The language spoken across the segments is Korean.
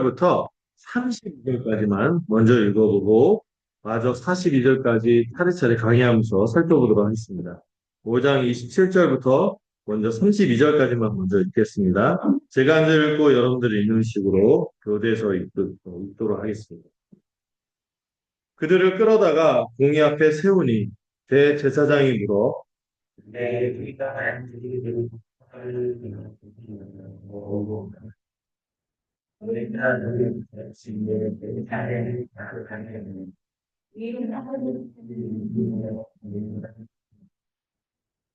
부터 32절까지만 먼저 읽어보고 마저 42절까지 차례차례 강의하면서 살펴보도록 하겠습니다. 5장 27절부터 먼저 32절까지만 먼저 읽겠습니다. 제가 한 절 읽고 여러분들이 읽는 식으로 교대해서 읽도록 하겠습니다. 그들을 끌어다가 공의 앞에 세우니 대제사장이 물어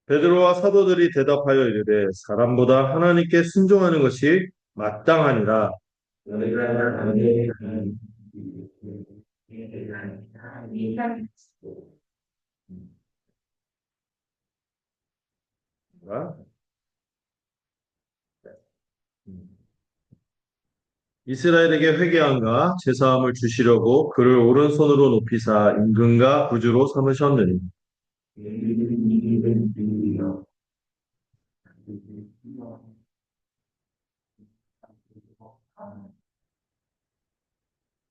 베드로와 사도들이 대답하여 이르되 사람보다 하나님께 순종하는 것이 마땅하니라. 이스라엘에게 회개함과 제사함을 주시려고 그를 오른손으로 높이사 임금과 구주로 삼으셨느니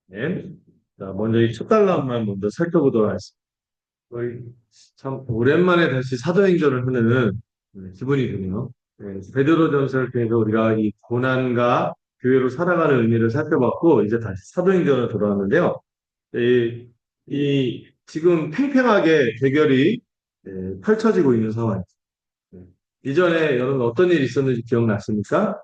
네. 자, 먼저 이 첫 달락만 먼저 살펴보도록 하겠습니다. 거의 참 오랜만에 다시 사도행전을 하는 기분이 드네요. 네, 베드로전서를 통해서 우리가 이 고난과 교회로 살아가는 의미를 살펴봤고 이제 다시 사도행전으로 돌아왔는데요. 지금 팽팽하게 대결이 펼쳐지고 있는 상황입니다. 네. 이전에 여러분 어떤 일이 있었는지 기억나십니까?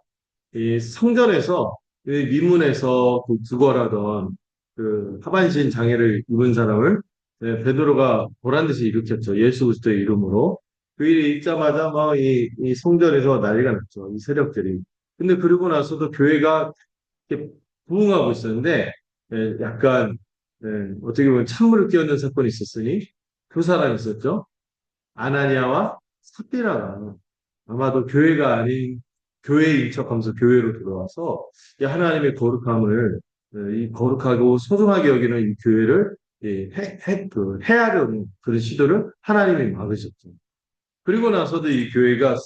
이 성전에서 이 미문에서 그 구걸하던 그 하반신 장애를 입은 사람을 베드로가 보란 듯이 일으켰죠. 예수 그리스도의 이름으로. 그 일이 있자마자 막 이 성전에서 난리가 났죠. 이 세력들이. 근데 그러고 나서도 교회가 이렇게 부흥하고 있었는데 약간 어떻게 보면 찬물을 끼얹는 사건이 있었으니 두 사람이 있었죠. 아나니아와 삽비라가 아마도 교회가 아닌 교회인 척하면서 교회로 들어와서 이 하나님의 거룩함을 이 거룩하고 소중하게 여기는 이 교회를 해하려는 그런 시도를 하나님이 막으셨죠. 그리고 나서도 이 교회가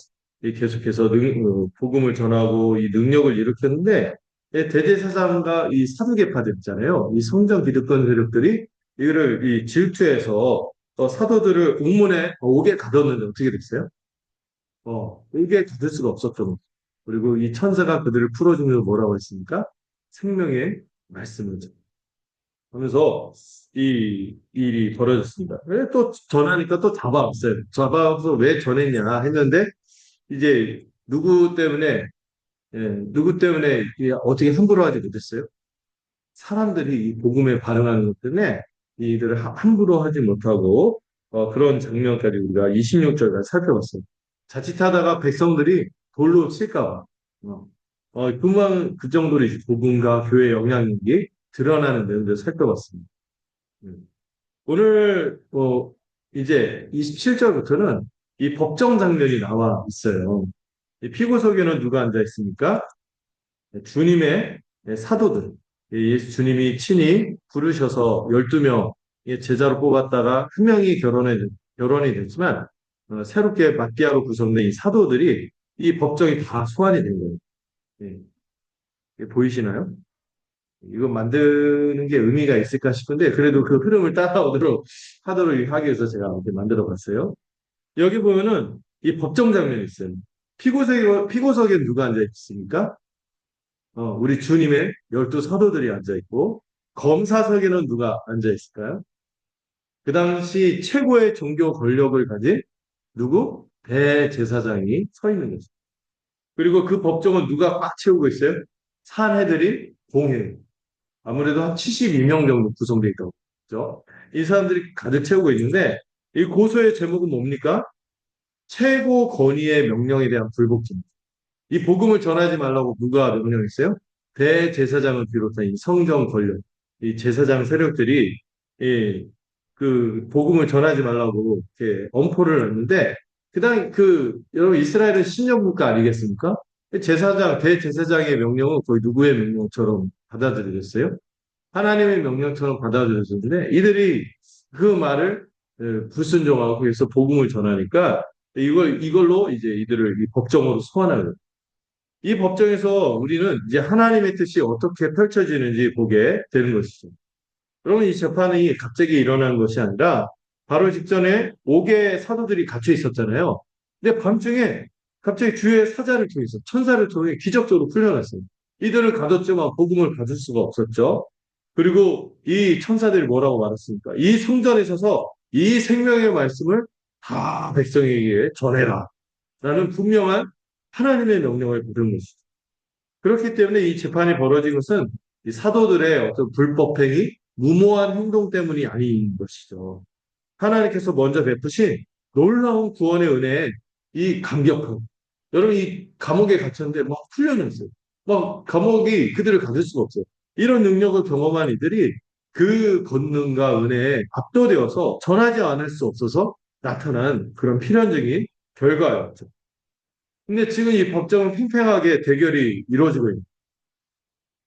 계속해서 복음을 전하고 이 능력을 일으켰는데 대제사장과 이 사두개파들 있잖아요. 이 성전 기득권 세력들이 이거를 이 질투해서 사도들을 옥문에 옥에 가뒀는데 어떻게 됐어요? 옥에 가둘 수가 없었던. 그리고 이 천사가 그들을 풀어주면서 뭐라고 했습니까? 생명의 말씀을 하면서 이 일이 벌어졌습니다. 또 전하니까 또 잡아왔어요. 잡아와서 왜 전했냐 했는데 이제 누구 때문에 어떻게 함부로 하지 못했어요? 사람들이 이 복음에 반응하는 것 때문에 이들을 함부로 하지 못하고 그런 장면까지 우리가 26절까지 살펴봤어요. 자칫하다가 백성들이 돌로 칠까 봐. 그 정도로 이제 복음과 교회 영향력이 드러나는 내용들을 살펴봤습니다. 오늘 이제 27절부터는 이 법정 장면이 나와 있어요. 이 피고석에는 누가 앉아 있습니까? 주님의 사도들. 예수 주님이 친히 부르셔서 12명의 제자로 뽑았다가 한 명이 결혼이 됐지만 새롭게 마피아로 구성된 이 사도들이 이 법정이 다 소환이 된 거예요. 예. 이게 보이시나요? 이거 만드는 게 의미가 있을까 싶은데 그래도 그 흐름을 따라오도록 하도록 하기 위해서 제가 이렇게 만들어 봤어요. 여기 보면은 이 법정 장면이 있어요. 피고석에 누가 앉아 있습니까? 우리 주님의 12 사도들이 앉아 있고 검사석에는 누가 앉아 있을까요? 그 당시 최고의 종교 권력을 가진 누구? 대제사장이 서 있는 거죠. 그리고 그 법정은 누가 꽉 채우고 있어요? 산해들이 공회. 아무래도 한 72명 정도 구성되어 있다고 그죠? 이 사람들이 가득 채우고 있는데 이 고소의 제목은 뭡니까? 최고 권위의 명령에 대한 불복입니다. 이 복음을 전하지 말라고 누가 명령했어요? 대제사장을 비롯한 이 성정 권력, 이 제사장 세력들이 그 복음을 전하지 말라고 이렇게 엄포를 놨는데 그다음 여러분 이스라엘은 신령국가 아니겠습니까? 대제사장의 명령은 거의 누구의 명령처럼 받아들여졌어요? 하나님의 명령처럼 받아들여졌는데 이들이 그 말을 불순종하고 그래서 복음을 전하니까 이걸로 이제 이들을 이 법정으로 소환하는 이 법정에서 우리는 이제 하나님의 뜻이 어떻게 펼쳐지는지 보게 되는 것이죠. 그러면 이 재판이 갑자기 일어난 것이 아니라 바로 직전에 5개의 사도들이 갇혀 있었잖아요. 근데 밤중에 갑자기 주의 사자를 통해서 천사를 통해 기적적으로 풀려났어요. 이들을 가뒀지만 복음을 가질 수가 없었죠. 그리고 이 천사들이 뭐라고 말했습니까? 이 성전에 서서 이 생명의 말씀을 다 백성에게 전해라. 라는 분명한 하나님의 명령을 받은 것이죠. 그렇기 때문에 이 재판이 벌어진 것은 이 사도들의 어떤 불법행위, 무모한 행동 때문이 아닌 것이죠. 하나님께서 먼저 베푸신 놀라운 구원의 은혜에 이 감격하고, 여러분 이 감옥에 갇혔는데 막 풀려났어요. 막 감옥이 그들을 가둘 수가 없어요. 이런 능력을 경험한 이들이 그 권능과 은혜에 압도되어서 전하지 않을 수 없어서 나타난 그런 필연적인 결과였죠. 근데 지금 이 법정은 팽팽하게 대결이 이루어지고 있는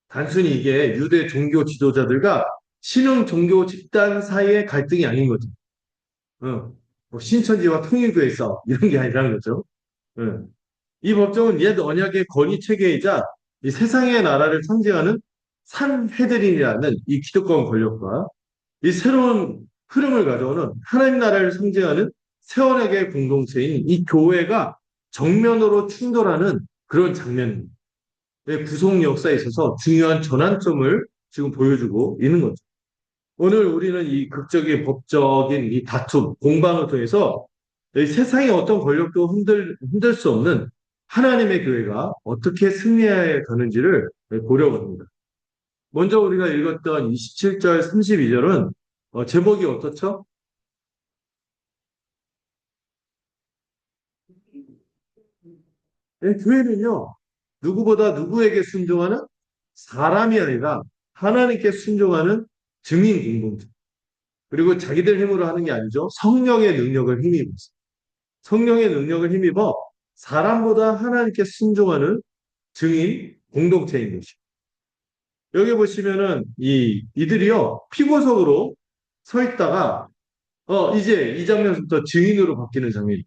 단순히 이게 유대 종교 지도자들과 신흥 종교 집단 사이의 갈등이 아닌 거죠. 뭐 신천지와 통일교의 싸움 이런 게 아니라는 거죠. 어. 이 법정은 옛 언약의 권위 체계이자 이 세상의 나라를 상징하는 산헤드린이라는 이 기득권 권력과 이 새로운 흐름을 가져오는 하나님 나라를 상징하는 세원에게 공동체인 이 교회가 정면으로 충돌하는 그런 장면입니다. 구속 역사에 있어서 중요한 전환점을 지금 보여주고 있는 거죠. 오늘 우리는 이 극적인 법적인 이 다툼, 공방을 통해서 이 세상의 어떤 권력도 흔들 수 없는 하나님의 교회가 어떻게 승리해 가는지를 보려고 합니다. 먼저 우리가 읽었던 27절, 32절은 제목이 어떻죠? 네, 교회는요, 누구보다 누구에게 순종하는 사람이 아니라 하나님께 순종하는 증인 공동체. 그리고 자기들 힘으로 하는 게 아니죠. 성령의 능력을 힘입어. 성령의 능력을 힘입어 사람보다 하나님께 순종하는 증인 공동체인 것이죠. 여기 보시면은 이들이요, 피고석으로 서 있다가, 이제 이 장면부터 증인으로 바뀌는 장면이.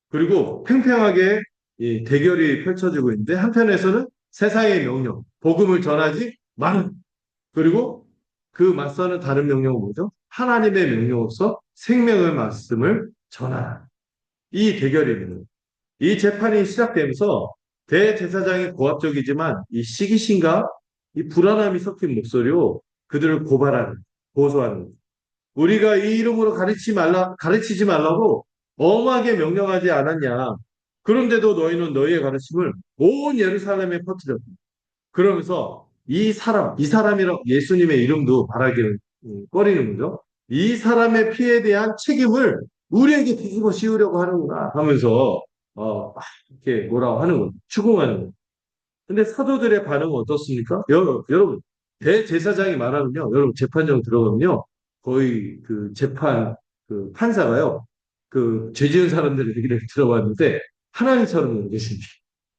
그리고 팽팽하게 이 대결이 펼쳐지고 있는데, 한편에서는 세상의 명령, 복음을 전하지 말. 그리고 그 맞서는 다른 명령은 뭐죠? 하나님의 명령으로서 생명의 말씀을 전하라. 이 대결입니다. 이 재판이 시작되면서 대제사장이 고압적이지만 이 시기심과 이 불안함이 섞인 목소리로 그들을 고소하는. 우리가 이 이름으로 가르치지 말라고 엄하게 명령하지 않았냐. 그런데도 너희는 너희의 가르침을 온 예루살렘에 퍼뜨렸다. 그러면서 이 사람이라 예수님의 이름도 말하기를 꺼리는 거죠. 이 사람의 피해에 대한 책임을 우리에게 뒤집어 씌우려고 하는구나 하면서 막 이렇게 뭐라고 하는 거죠. 추궁하는 거죠. 근데 사도들의 반응은 어떻습니까? 여러분, 대제사장이 말하면요. 여러분 재판정 들어가면요. 거의 그 재판 그 판사가요. 그 죄 지은 사람들의 얘기를 들어봤는데 하나님처럼 계십니다.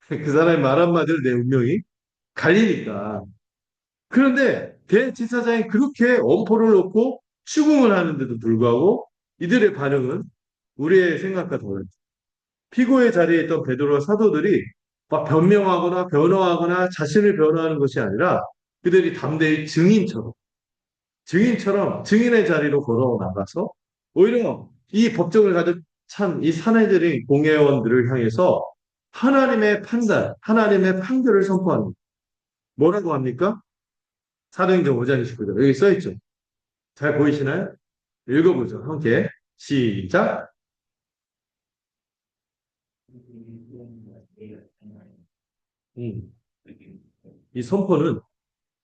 그 사람이 말 한마디로 내 운명이 갈리니까. 그런데 대제사장이 그렇게 엄포를 놓고 추궁을 하는데도 불구하고 이들의 반응은 우리의 생각과 달라요. 피고의 자리에 있던 베드로와 사도들이 막 변명하거나 변호하거나 자신을 변호하는 것이 아니라 그들이 담대히 증인처럼 증인의 자리로 걸어 나가서 오히려 이 법정을 가득 찬 이 사내들의 공회원들을 향해서 하나님의 판단, 하나님의 판결을 선포합니다. 뭐라고 합니까? 사도행전 5장 29절. 여기 써 있죠. 잘 보이시나요? 읽어보죠. 함께. 시작. 음. 이 선포는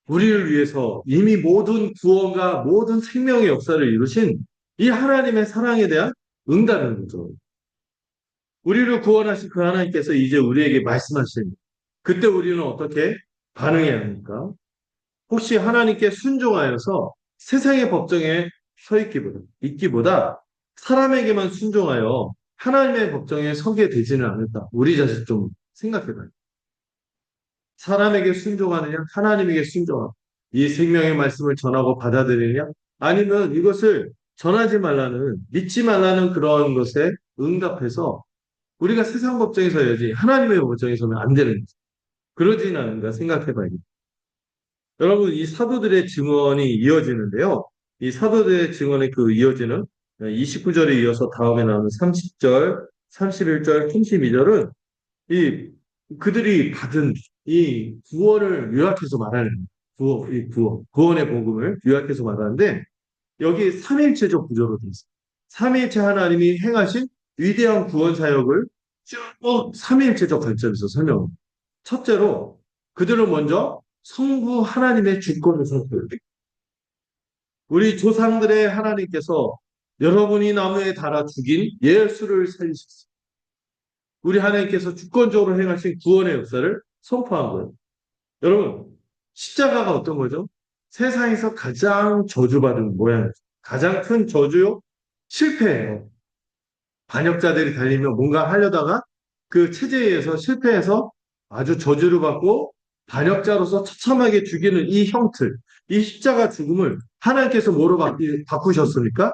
우리를 위해서 이미 모든 구원과 모든 생명의 역사를 이루신 이 하나님의 사랑에 대한 응답인 거죠. 우리를 구원하신 그 하나님께서 이제 우리에게 말씀하신 그때 우리는 어떻게 반응해야 합니까? 혹시 하나님께 순종하여서 세상의 법정에 있기보다 사람에게만 순종하여 하나님의 법정에 서게 되지는 않을까? 우리 자식 좀 생각해봐요. 사람에게 순종하느냐, 하나님에게 순종하느냐, 이 생명의 말씀을 전하고 받아들이느냐, 아니면 이것을 전하지 말라는, 믿지 말라는 그런 것에 응답해서 우리가 세상 법정에 서야지 하나님의 법정에 서면 안 되는 거죠. 그러진 않은가 생각해 봐야겠다. 여러분, 이 사도들의 증언이 이어지는데요. 이 사도들의 증언의 그 이어지는 29절에 이어서 다음에 나오는 30절, 31절, 32절은 이 그들이 받은 이 구원을 요약해서 말하는 구원의 복음을 요약해서 말하는데 여기 삼위일체적 구조로 되어 있습니다. 삼위일체 하나님이 행하신 위대한 구원 사역을 쭉 삼위일체적 관점에서 설명합니다. 첫째로 그들은 먼저 성부 하나님의 주권을 선포해요. 우리 조상들의 하나님께서 여러분이 나무에 달아 죽인 예수를 살리셨어요. 우리 하나님께서 주권적으로 행하신 구원의 역사를 선포한 거예요. 여러분, 십자가가 어떤 거죠? 세상에서 가장 저주받은 모양이죠. 가장 큰 저주요? 실패예요. 반역자들이 달리며 뭔가 하려다가 그 체제에 의해서 실패해서 아주 저주를 받고 반역자로서 처참하게 죽이는 이 형틀, 이 십자가 죽음을 하나님께서 뭐로 바꾸셨습니까?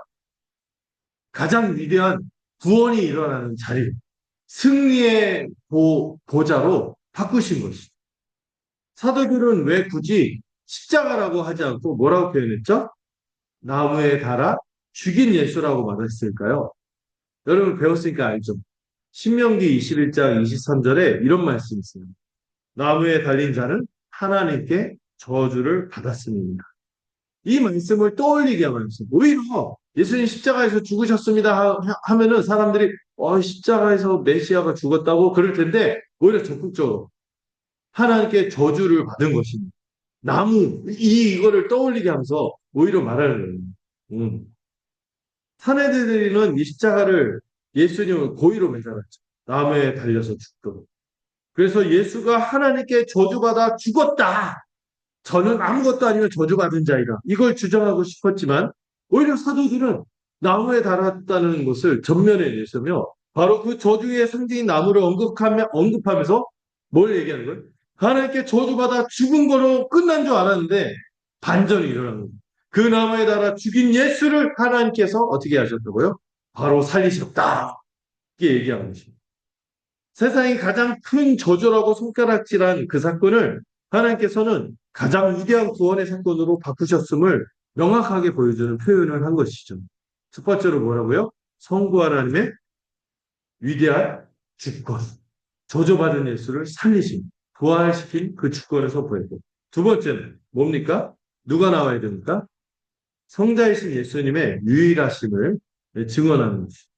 가장 위대한 구원이 일어나는 자리, 승리의 보자로 바꾸신 것이죠. 사도들은 왜 굳이 십자가라고 하지 않고 뭐라고 표현했죠? 나무에 달아 죽인 예수라고 말했을까요? 여러분 배웠으니까 알죠? 신명기 21장 23절에 이런 말씀이 있어요. 나무에 달린 자는 하나님께 저주를 받았습니다. 이 말씀을 떠올리게 하면서 오히려 예수님 십자가에서 죽으셨습니다 하면은 사람들이 십자가에서 메시아가 죽었다고 그럴 텐데 오히려 적극적으로 하나님께 저주를 받은 것입니다. 이거를 떠올리게 하면서 오히려 말하는 거예요. 사내들은 이 십자가를 예수님을 고의로 매달았죠. 나무에 달려서 죽도록. 그래서 예수가 하나님께 저주받아 죽었다. 저는 아무것도 아니면 저주받은 자이다. 이걸 주장하고 싶었지만 오히려 사도들은 나무에 달았다는 것을 전면에 내세우며 바로 그 저주의 상징인 나무를 언급하면서 뭘 얘기하는 거예요? 하나님께 저주받아 죽은 거로 끝난 줄 알았는데 반전이 일어나는 거예요. 그 나무에 달아 죽인 예수를 하나님께서 어떻게 하셨다고요? 바로 살리셨다. 이렇게 얘기하는 것입니다. 세상이 가장 큰 저주라고 손가락질한 그 사건을 하나님께서는 가장 위대한 구원의 사건으로 바꾸셨음을 명확하게 보여주는 표현을 한 것이죠. 첫 번째로 뭐라고요? 성부 하나님의 위대한 주권. 저주받은 예수를 살리신, 부활시킨 그 주권을 선포했고. 두 번째는 뭡니까? 누가 나와야 됩니까? 성자이신 예수님의 유일하심을 증언하는 것이죠.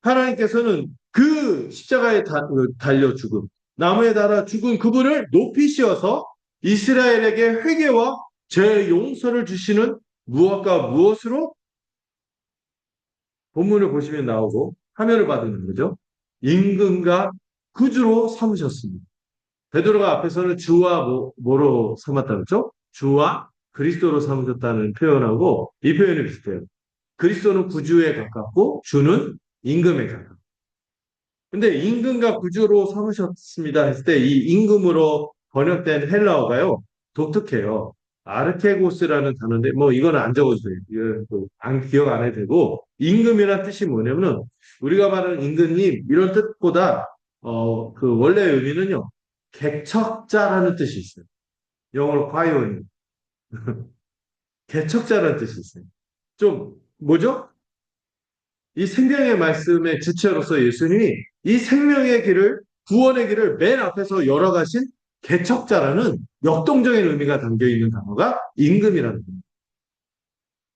하나님께서는 그 십자가에 달려 죽음, 나무에 달아 죽은 그분을 높이 씌워서 이스라엘에게 회개와 죄 용서를 주시는 무엇과 무엇으로 본문을 보시면 나오고 하면을 받는 거죠. 임금과 구주로 삼으셨습니다. 베드로가 앞에서는 주와 뭐로 삼았다 그랬죠? 주와 그리스도로 삼으셨다는 표현하고 이 표현이 비슷해요. 그리스도는 구주에 가깝고 주는 임금에 가깝고. 근데 임금과 구주로 삼으셨습니다 했을 때 이 임금으로 번역된 헬라어가요 독특해요. 아르케고스라는 단어인데 뭐 이거는 안 적어도 돼요. 기억 안 해도 되고 임금이라는 뜻이 뭐냐면은 우리가 말하는 임금님 이런 뜻보다 그 원래 의미는요 개척자라는 뜻이 있어요. 영어로 파이오니 개척자라는 뜻이 있어요. 좀 뭐죠? 이 생명의 말씀의 주체로서 예수님이 이 생명의 길을, 구원의 길을 맨 앞에서 열어가신 개척자라는 역동적인 의미가 담겨 있는 단어가 임금이라는 겁니다.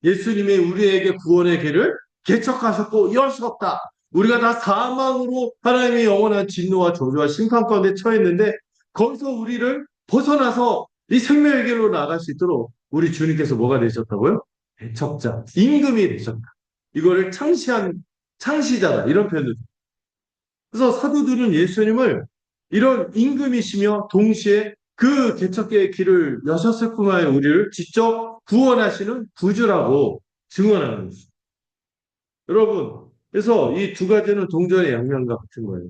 예수님이 우리에게 구원의 길을 개척하셨고 열었다. 우리가 다 사망으로 하나님의 영원한 진노와 저주와 심판 가운데 처했는데 거기서 우리를 벗어나서 이 생명의 길로 나아갈 수 있도록 우리 주님께서 뭐가 되셨다고요? 개척자, 임금이 되셨다. 이거를 창시자다. 이런 표현을. 그래서 사도들은 예수님을 이런 임금이시며 동시에 그 개척계의 길을 여셨을 뿐만 아니라 우리를 직접 구원하시는 구주라고 증언하는 것입니다. 여러분, 그래서 이 두 가지는 동전의 양면과 같은 거예요.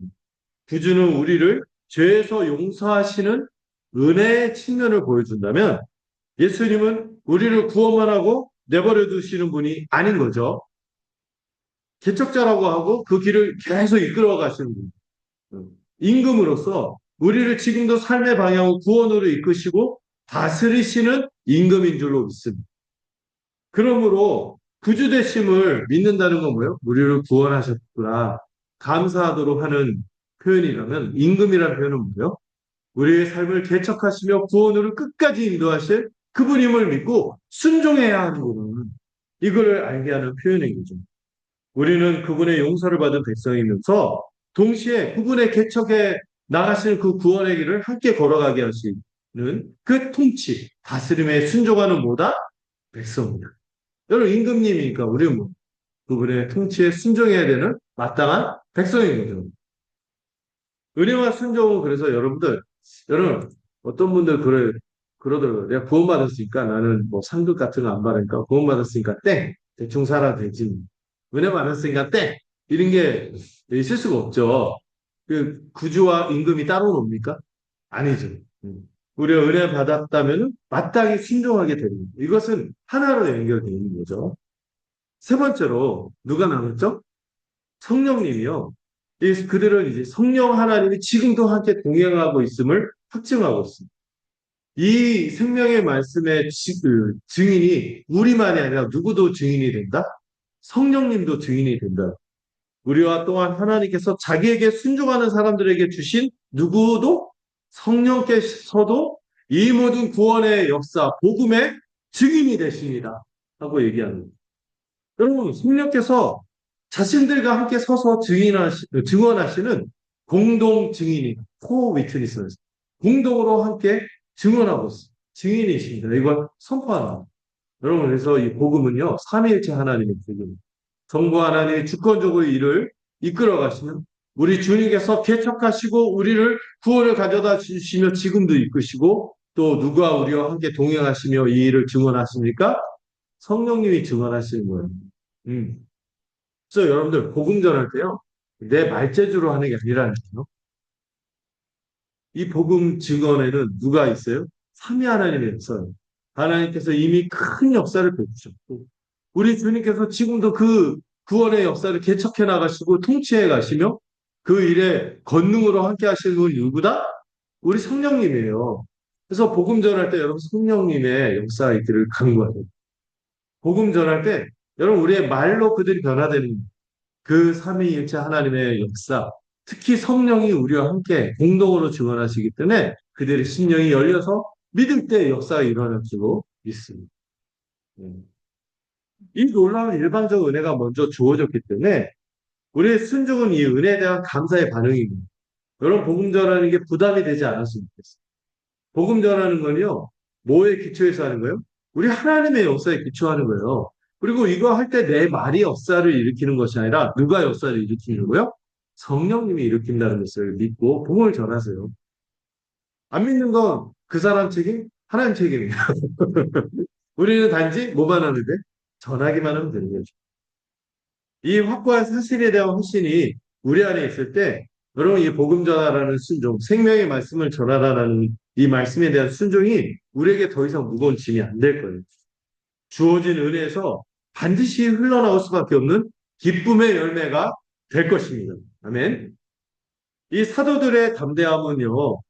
구주는 우리를 죄에서 용서하시는 은혜의 측면을 보여준다면 예수님은 우리를 구원만 하고 내버려 두시는 분이 아닌 거죠. 개척자라고 하고 그 길을 계속 이끌어 가시는 분. 임금으로서 우리를 지금도 삶의 방향을 구원으로 이끄시고 다스리시는 임금인 줄로 믿습니다. 그러므로 구주 되심을 믿는다는 건 뭐예요? 우리를 구원하셨구나. 감사하도록 하는 표현이라면 임금이라는 표현은 뭐예요? 우리의 삶을 개척하시며 구원으로 끝까지 인도하실 그분임을 믿고 순종해야 하는구나. 이걸 알게 하는 표현인 거죠. 우리는 그분의 용서를 받은 백성이면서 동시에 그분의 개척에 나가시는 그 구원의 길을 함께 걸어가게 하시는 그 통치, 다스림에 순종하는 뭐다? 백성이다. 여러분, 임금님이니까 우리는 뭐 그분의 통치에 순종해야 되는 마땅한 백성인 거죠. 은혜와 순종은 그래서 여러분, 어떤 분들 그러더라고요. 내가 구원받았으니까 나는 뭐 상급 같은 거 안 받으니까 구원받았으니까 땡! 대충 살아 되지. 은혜 받았으니까 땡! 이런 게 있을 수가 없죠. 그 구주와 임금이 따로 놉니까? 아니죠. 우리가 은혜 받았다면 마땅히 순종하게 됩니다. 이것은 하나로 연결되어 있는 거죠. 세 번째로 누가 남았죠? 성령님이요. 그들은 이제 성령 하나님이 지금도 함께 동행하고 있음을 확증하고 있습니다. 이 생명의 말씀의 증인이 우리만이 아니라 누구도 증인이 된다? 성령님도 증인이 된다. 우리와 또한 하나님께서 자기에게 순종하는 사람들에게 주신 누구도 성령께서도 이 모든 구원의 역사, 복음의 증인이 되십니다. 하고 얘기합니다. 여러분, 성령께서 자신들과 함께 서서 증언하시는 공동 증인이 코위트니스 공동으로 함께 증언하고 있습니다. 증인이십니다. 이걸 선포하는 여러분, 그래서 이 복음은요, 삼위일체 하나님의 복음. 성부 하나님이 주권적으로 이를 이끌어 가시는 우리 주님께서 개척하시고 우리를 구원을 가져다 주시며 지금도 이끄시고 또 누가 우리와 함께 동행하시며 이 일을 증언하십니까? 성령님이 증언하시는 거예요. 음. 그래서 여러분들 복음 전할 때요. 내 말재주로 하는 게 아니라니까요. 이 복음 증언에는 누가 있어요? 삼위 하나님이 있어요. 하나님께서 이미 큰 역사를 베푸셨고 우리 주님께서 지금도 그 구원의 역사를 개척해 나가시고 통치해 가시며 그 일에 권능으로 함께 하시는 분이 누구다? 우리 성령님이에요. 그래서 복음 전할 때 여러분 성령님의 역사 있기를 간구하세요. 복음 전할 때 여러분 우리의 말로 그들이 변화되는 그 삼위일체 하나님의 역사, 특히 성령이 우리와 함께 공동으로 증언하시기 때문에 그들의 심령이 열려서 믿을 때 역사가 일어날 줄로 믿습니다. 이 놀라운 일방적 은혜가 먼저 주어졌기 때문에 우리의 순종은 이 은혜에 대한 감사의 반응입니다. 여러분 복음 전하는 게 부담이 되지 않았으면 좋겠어요. 복음 전하는 건요. 뭐에 기초해서 하는 거예요? 우리 하나님의 역사에 기초하는 거예요. 그리고 이거 할 때 내 말이 역사를 일으키는 것이 아니라 누가 역사를 일으키는 거예요? 성령님이 일으킨다는 것을 믿고 복음을 전하세요. 안 믿는 건 그 사람 책임, 하나님 책임이에요. 우리는 단지 뭐만 하면 돼? 전하기만 하면 되는 거죠. 이 확고한 사실에 대한 확신이 우리 안에 있을 때 여러분 이 복음 전하라는 순종, 생명의 말씀을 전하라는 이 말씀에 대한 순종이 우리에게 더 이상 무거운 짐이 안 될 거예요. 주어진 은혜에서 반드시 흘러나올 수밖에 없는 기쁨의 열매가 될 것입니다. 아멘. 이 사도들의 담대함은요,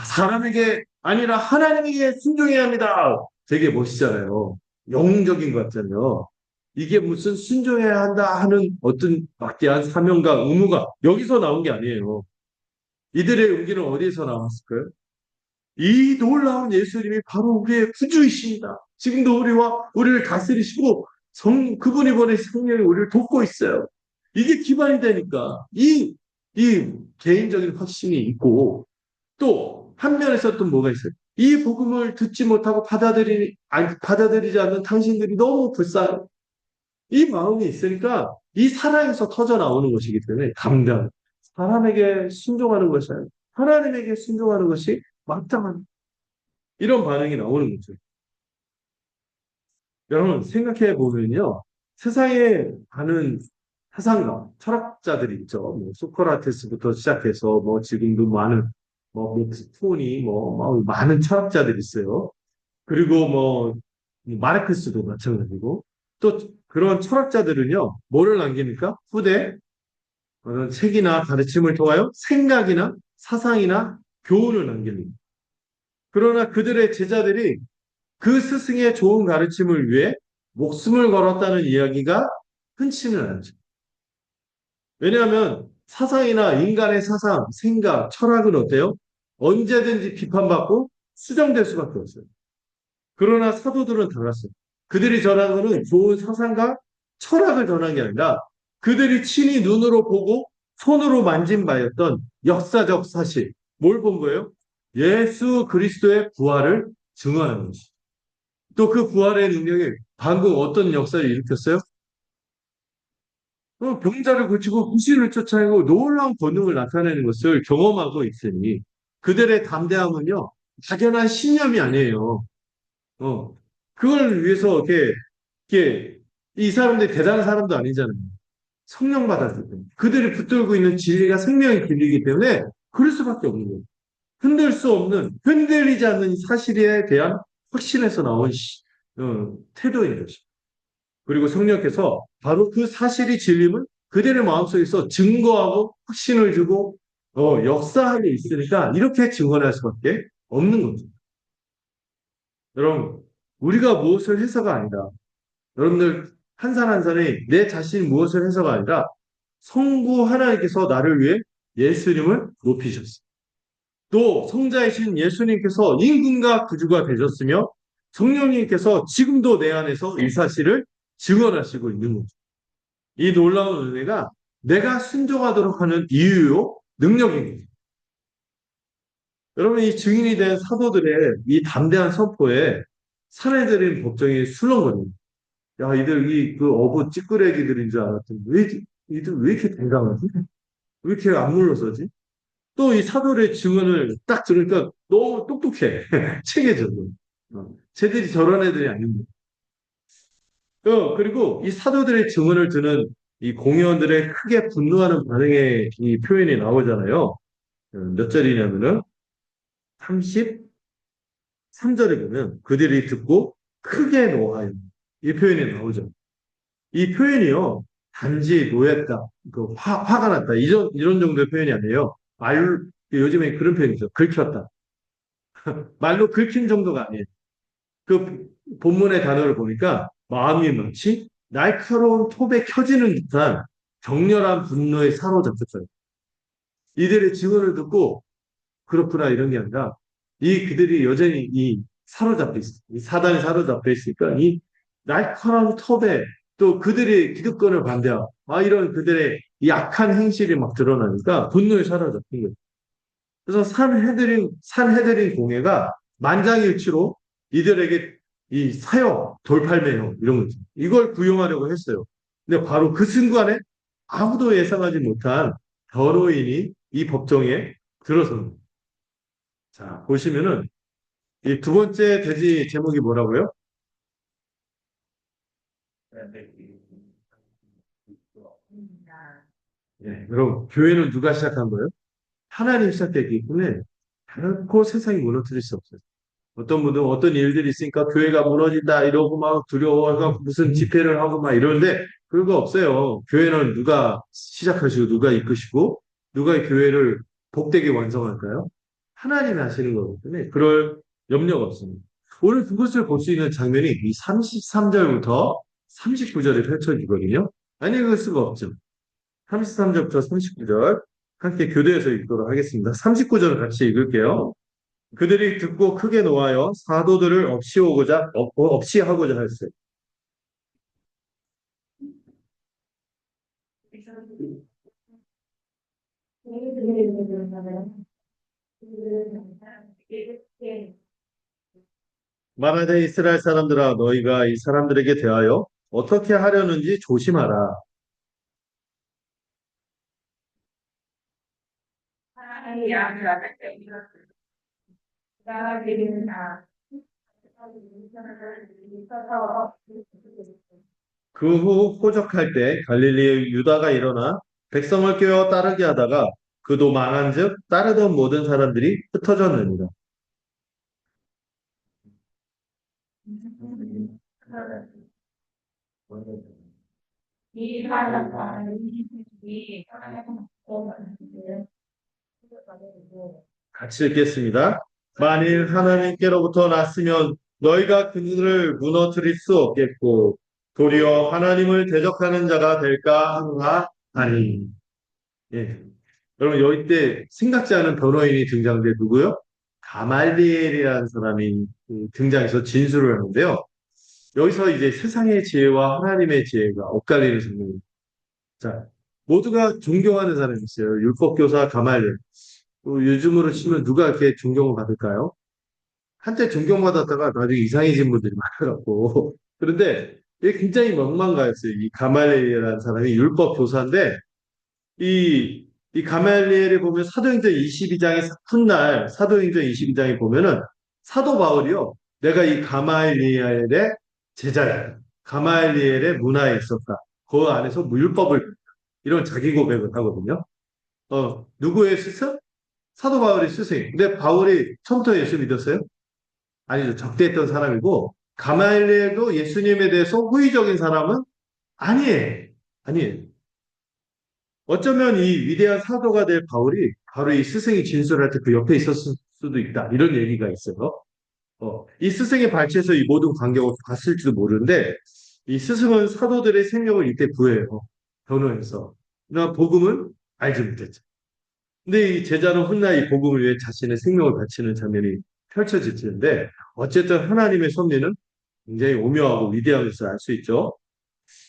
사람에게 아니라 하나님에게 순종해야 합니다. 되게 멋있잖아요. 영웅적인 것 같잖아요. 이게 무슨 순종해야 한다 하는 어떤 막대한 사명과 의무가 여기서 나온 게 아니에요. 이들의 용기는 어디에서 나왔을까요? 이 놀라운 예수님이 바로 우리의 구주이십니다. 지금도 우리를 다스리시고 그분이 보내신 성령이 우리를 돕고 있어요. 이게 기반이 되니까 이 개인적인 확신이 있고 또 한면에서 또 뭐가 있어요? 이 복음을 듣지 못하고 받아들이지 않는 당신들이 너무 불쌍해요. 이 마음이 있으니까 이 사랑에서 터져 나오는 것이기 때문에 감당. 사람에게 순종하는 것이 아니라 하나님에게 순종하는 것이 마땅한 이런 반응이 나오는 거죠. 여러분 생각해 보면요. 세상에 많은 사상가, 철학자들이 있죠. 뭐 소크라테스부터 시작해서 뭐 지금도 많은 뭐 스토니 뭐 많은 철학자들이 있어요. 그리고 뭐 마르크스도 마찬가지고 또 그런 철학자들은요. 뭐를 남깁니까? 후대 책이나 가르침을 통하여 생각이나 사상이나 교훈을 남깁니다. 그러나 그들의 제자들이 그 스승의 좋은 가르침을 위해 목숨을 걸었다는 이야기가 흔치는 않죠. 왜냐하면 사상이나 인간의 사상, 생각, 철학은 어때요? 언제든지 비판받고 수정될 수밖에 없어요. 그러나 사도들은 달랐어요. 그들이 전한 것은 좋은 사상과 철학을 전한 게 아니라 그들이 친히 눈으로 보고 손으로 만진 바였던 역사적 사실. 뭘 본 거예요? 예수 그리스도의 부활을 증언하는 것이. 또 그 부활의 능력이 방금 어떤 역사를 일으켰어요? 병자를 고치고 구신을 쫓아내고 놀라운 권능을 나타내는 것을 경험하고 있으니 그들의 담대함은요, 막연한 신념이 아니에요. 어, 그걸 위해서 이렇게 이 사람들이 대단한 사람도 아니잖아요. 성령 받았을 때. 그들이 붙들고 있는 진리가 생명의 진리이기 때문에 그럴 수밖에 없는 거예요. 흔들 수 없는, 흔들리지 않는 사실에 대한 확신에서 나온 태도인 것이. 그리고 성령께서 바로 그 사실이 진림을 그들의 마음속에서 증거하고 확신을 주고 역사하고 있으니까 이렇게 증언할 수밖에 없는 거죠. 여러분, 우리가 무엇을 해서가 아니라 여러분들 한 산 한 산이 내 자신이 무엇을 해서가 아니라 성부 하나님께서 나를 위해 예수님을 높이셨어요. 또 성자이신 예수님께서 임금과 구주가 되셨으며 성령님께서 지금도 내 안에서 이 사실을 증언하시고 있는 거죠. 이 놀라운 은혜가 내가 순종하도록 하는 이유요, 능력인 거죠. 여러분, 이 증인이 된 사도들의 이 담대한 선포에 사내들인 법정이 술렁거립니다. 야, 이들, 그 어부 찌끄레기들인 줄 알았더니, 이들 왜 이렇게 대담하지? 왜 이렇게 안 물러서지? 또 이 사도의 증언을 딱 들으니까 너무 똑똑해. 체계적으로. 쟤들이 저런 애들이 아닙니다. 그리고 이 사도들의 증언을 듣는 이 공회원들의 크게 분노하는 반응의 이 표현이 나오잖아요. 몇 절이냐면은 33절에 보면 그들이 듣고 크게 노하여 이 표현이 나오죠. 이 표현이요. 단지 노했다. 화가 났다. 이런 정도의 표현이 아니에요. 요즘에 그런 표현이 있죠. 긁혔다. 말로 긁힌 정도가 아니에요. 그 본문의 단어를 보니까 마음이 마치 날카로운 톱에 켜지는 듯한 격렬한 분노에 사로잡혔어요. 이들의 증언을 듣고 그렇구나 이런 게 아니라 그들이 여전히 이 사로잡혀 있어. 이 사단에 사로잡혀 있으니까 이 날카로운 톱에 또 그들의 기득권을 반대하고 이런 그들의 약한 행실이 막 드러나니까 분노에 사로잡힌 거예요. 그래서 산헤드린 공회가 만장일치로 이들에게 이 사형, 돌팔매형 이런 거죠. 이걸 구형하려고 했어요. 근데 바로 그 순간에 아무도 예상하지 못한 변호인이 이 법정에 들어섭니다. 자, 보시면은 이 두 번째 대지 제목이 뭐라고요? 예, 여러분, 교회는 누가 시작한 거예요? 하나님 시작했기 때문에 결코 세상이 무너뜨릴 수 없어요. 어떤 분들은 어떤 일들이 있으니까 교회가 무너진다 이러고 막 두려워하고 무슨 집회를 하고 막 이러는데 그거 없어요. 교회는 누가 시작하시고 누가 이끄시고 누가 이 교회를 복되게 완성할까요? 하나님이 하시는 거기 때문에 그럴 염려가 없습니다. 오늘 그것을 볼 수 있는 장면이 이 33절부터 39절에 펼쳐지거든요. 아니, 그럴 수가 없죠. 33절부터 39절 함께 교대해서 읽도록 하겠습니다. 39절을 같이 읽을게요. 그들이 듣고 크게 노하여 사도들을 없이 하고자 했어요. 말하되 이스라엘 사람들아 너희가 이 사람들에게 대하여 어떻게 하려는지 조심하라. 그 후 호적할 때 갈릴리의 유다가 일어나 백성을 깨워 따르게 하다가 그도 망한즉 따르던 모든 사람들이 흩어졌느니라. 같이 읽겠습니다. 만일 하나님께로부터 났으면 너희가 그들을 무너뜨릴 수 없겠고 도리어 하나님을 대적하는 자가 될까 하노라 하니. 예. 여러분 여기 때 생각지 않은 변호인이 등장돼 누구요? 가말리엘이라는 사람이 등장해서 진술을 하는데요. 여기서 이제 세상의 지혜와 하나님의 지혜가 엇갈리는 장면입니다. 자, 모두가 존경하는 사람이 있어요. 율법교사 가말리엘. 요즘으로 치면 누가 이렇게 존경을 받을까요? 한때 존경받았다가 나중에 이상해진 분들이 많아갖고. 그런데 이게 굉장히 명망가였어요. 이 가말리엘이라는 사람이 율법 교사인데, 이 가말리엘을 보면 사도행전 22장의 훗날, 사도행전 22장에 보면은 사도 바울이요. 내가 이 가말리엘의 제자야. 가말리엘의 문화에 있었다. 그 안에서 율법을, 이런 자기 고백을 하거든요. 누구의 스승? 사도 바울의 스승. 근데 바울이 처음부터 예수 믿었어요? 아니죠. 적대했던 사람이고, 가말리엘도 예수님에 대해서 호의적인 사람은 아니에요. 아니에요. 어쩌면 이 위대한 사도가 될 바울이 바로 이 스승이 진술할 때 그 옆에 있었을 수도 있다. 이런 얘기가 있어요. 이 스승의 발치에서 이 모든 광경을 봤을지도 모르는데, 이 스승은 사도들의 생명을 이때 구해요. 변호해서. 나 복음은 알지 못했죠. 근데 이 제자는 훗날 이 복음을 위해 자신의 생명을 바치는 장면이 펼쳐지는데 어쨌든 하나님의 섭리는 굉장히 오묘하고 위대한 것을 알 수 있죠.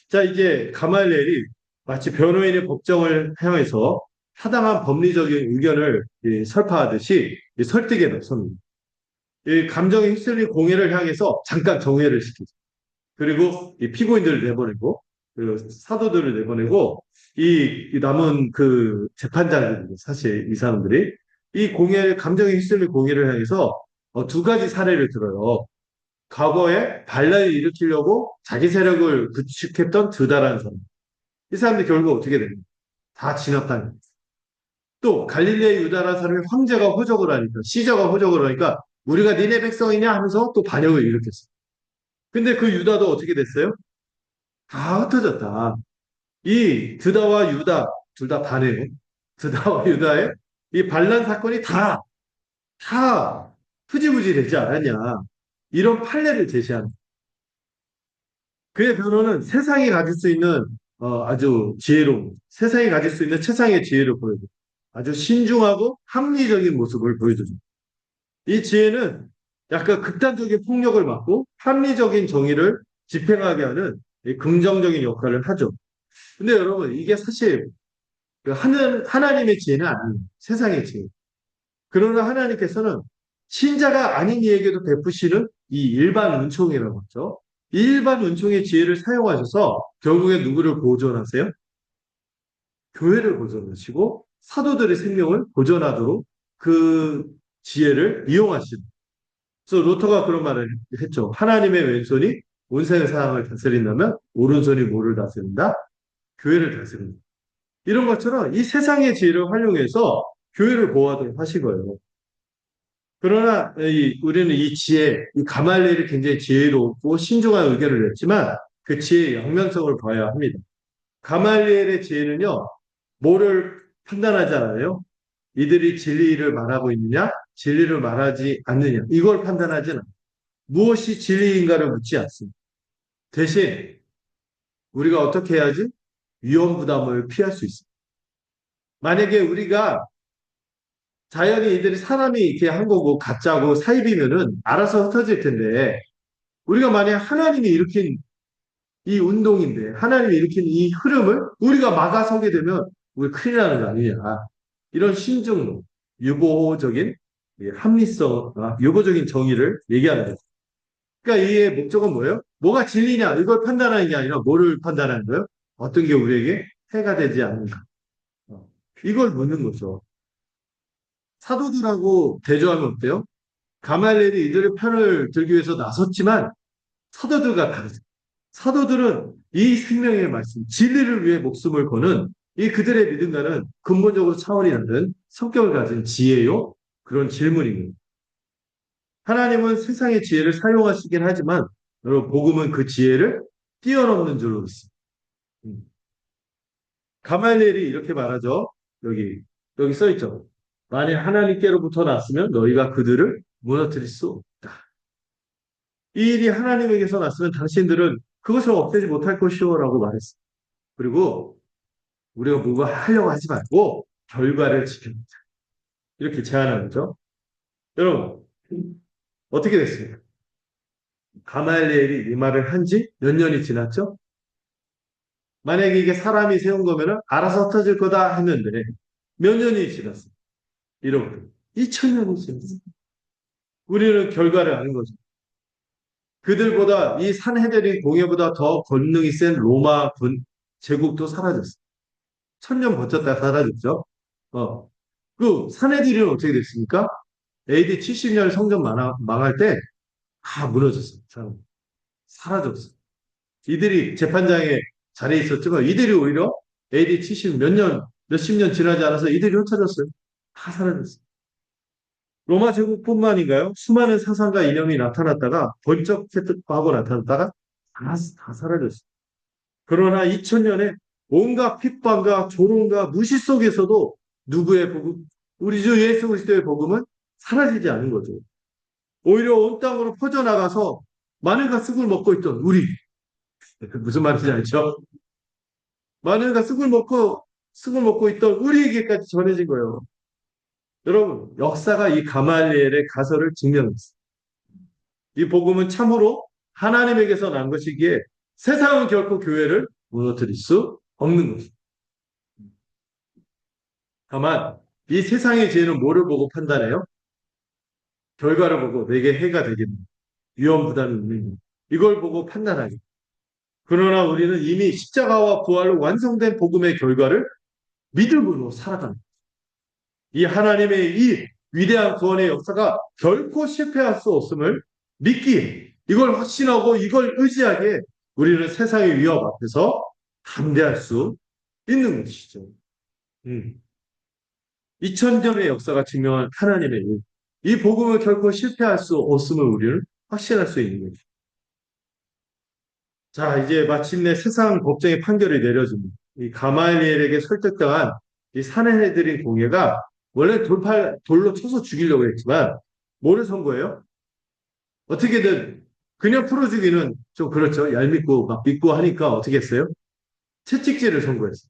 자, 이제 가말리엘이 마치 변호인의 법정을 향해서 타당한 법리적인 의견을 설파하듯이 설득에 나섭니다. 이 감정에 휩쓸린 공회를 향해서 잠깐 정회를 시키죠. 그리고 이 피고인들을 내보내고 그 사도들을 내보내고 이 남은 그 재판장들 사실 이 사람들이 이 공예 감정에 휩쓸린 공예를 향해서 두 가지 사례를 들어요. 과거에 반란을 일으키려고 자기 세력을 구축했던 드다라는 사람. 이 사람들이 결국 어떻게 됩니까? 다 진압당했어요. 또 갈릴레 유다라는 사람이 황제가 호적을 하니까 시저가 호적을 하니까 우리가 니네 백성이냐 하면서 또 반역을 일으켰어요. 근데 그 유다도 어떻게 됐어요? 다 흩어졌다. 이 드다와 유다 둘 다 반해요. 드다와 유다의 이 반란 사건이 다 흐지부지 되지 않았냐. 이런 판례를 제시한 그의 변호는 세상이 가질 수 있는 아주 지혜로운 세상이 가질 수 있는 최상의 지혜를 보여줘. 아주 신중하고 합리적인 모습을 보여주죠. 이 지혜는 약간 극단적인 폭력을 막고 합리적인 정의를 집행하게 하는 긍정적인 역할을 하죠. 근데 여러분 이게 사실 하나님의 지혜는 아니에요. 세상의 지혜. 그러나 하나님께서는 신자가 아닌 이에게도 베푸시는 이 일반 은총이라고 하죠. 이 일반 은총의 지혜를 사용하셔서 결국에 누구를 보존하세요? 교회를 보존하시고 사도들의 생명을 보존하도록 그 지혜를 이용하시는. 그래서 루터가 그런 말을 했죠. 하나님의 왼손이 온 세상을 다스린다면 오른손이 뭐를 다스린다? 교회를 다스린다. 이런 것처럼 이 세상의 지혜를 활용해서 교회를 보호하도록 하신 거예요. 그러나 우리는 이 지혜, 이 가말리엘이 굉장히 지혜롭고 신중한 의견을 냈지만 그 지혜의 양면성을 봐야 합니다. 가말리엘의 지혜는요, 뭐를 판단하지 않아요? 이들이 진리를 말하고 있느냐, 진리를 말하지 않느냐, 이걸 판단하지는 않아요. 무엇이 진리인가를 묻지 않습니다. 대신 우리가 어떻게 해야지? 위험 부담을 피할 수 있습니다. 만약에 우리가 자연히 이들이 사람이 이렇게 한 거고 가짜고 사입이면은 알아서 흩어질 텐데 우리가 만약 하나님이 일으킨 이 운동인데 하나님이 일으킨 이 흐름을 우리가 막아서게 되면 우리 큰일 나는 거 아니냐. 이런 신중론, 유보적인 합리성, 유보적인 정의를 얘기하는 거죠. 그러니까 이의 목적은 뭐예요? 뭐가 진리냐? 이걸 판단하는 게 아니라 뭐를 판단하는 거예요? 어떤 게 우리에게 해가 되지 않는가? 어, 이걸 묻는 거죠. 사도들하고 대조하면 어때요? 가말리엘이 이들의 편을 들기 위해서 나섰지만 사도들과 다르죠. 사도들은 이 생명의 말씀, 진리를 위해 목숨을 거는 이 그들의 믿음과는 근본적으로 차원이 다른 성격을 가진 지혜요. 그런 질문입니다. 하나님은 세상의 지혜를 사용하시긴 하지만 여러분 복음은 그 지혜를 뛰어넘는 줄로 믿습니다. 가말리엘이 이렇게 말하죠. 여기 써 있죠. 만일 하나님께로부터 났으면 너희가 그들을 무너뜨릴 수 없다. 이 일이 하나님에게서 났으면 당신들은 그것을 없애지 못할 것이오라고 말했어. 그리고 우리가 뭔가 하려고 하지 말고 결과를 지킵니다. 이렇게 제안한 거죠. 여러분, 어떻게 됐습니까? 가말리엘이 이 말을 한 지 몇 년이 지났죠? 만약에 이게 사람이 세운 거면은 알아서 흩어질 거다 했는데 몇 년이 지났어요. 이렇게 2000년이 지났어요. 우리는 결과를 아는 거죠. 그들보다 이 산헤드린 공예보다 더 권능이 센 로마 군 제국도 사라졌어요. 1000년 버텼다 사라졌죠. 어. 그 산헤드린은 어떻게 됐습니까? AD 70년 성전 망할 때 다 무너졌어요. 사라졌어요. 이들이 재판장에 자리에 있었지만 이들이 오히려 AD 70 몇 년, 몇십 년 지나지 않아서 이들이 흩어졌어요. 다 사라졌어요. 로마 제국뿐만인가요? 수많은 사상과 이념이 나타났다가 번쩍하고 나타났다가 다 사라졌어요. 그러나 2000년에 온갖 핍박과 조롱과 무시 속에서도 누구의 복음, 우리 주 예수 그리스도의 복음은 사라지지 않은 거죠. 오히려 온 땅으로 퍼져나가서 마늘과 쑥을 먹고 있던 우리, 무슨 말인지 알죠? 마늘과 쑥을 먹고 있던 우리에게까지 전해진 거예요. 여러분, 역사가 이 가말리엘의 가설을 증명했어요. 이 복음은 참으로 하나님에게서 난 것이기에 세상은 결코 교회를 무너뜨릴 수 없는 것입니다. 다만 이 세상의 지혜는 뭐를 보고 판단해요? 결과를 보고 내게 해가 되겠는 위험 부담이 있는 이걸 보고 판단하기. 그러나 우리는 이미 십자가와 부활로 완성된 복음의 결과를 믿음으로 살아갑니다. 이 하나님의 이 위대한 구원의 역사가 결코 실패할 수 없음을 믿기에 이걸 확신하고 이걸 의지하기에 우리는 세상의 위협 앞에서 담대할 수 있는 것이죠. 2000년의 역사가 증명한 하나님의 일. 이 복음을 결코 실패할 수 없음을 우리는 확신할 수 있는 거죠. 자, 이제 마침내 세상 법정의 판결이 내려집니다. 이 가말리엘에게 설득당한 이 산헤드린 공예가 원래 돌로 쳐서 죽이려고 했지만 뭐를 선고해요? 어떻게든 그냥 풀어주기는 좀 그렇죠. 얄밉고 막 믿고 하니까 어떻게 했어요? 채찍질을 선고했어요.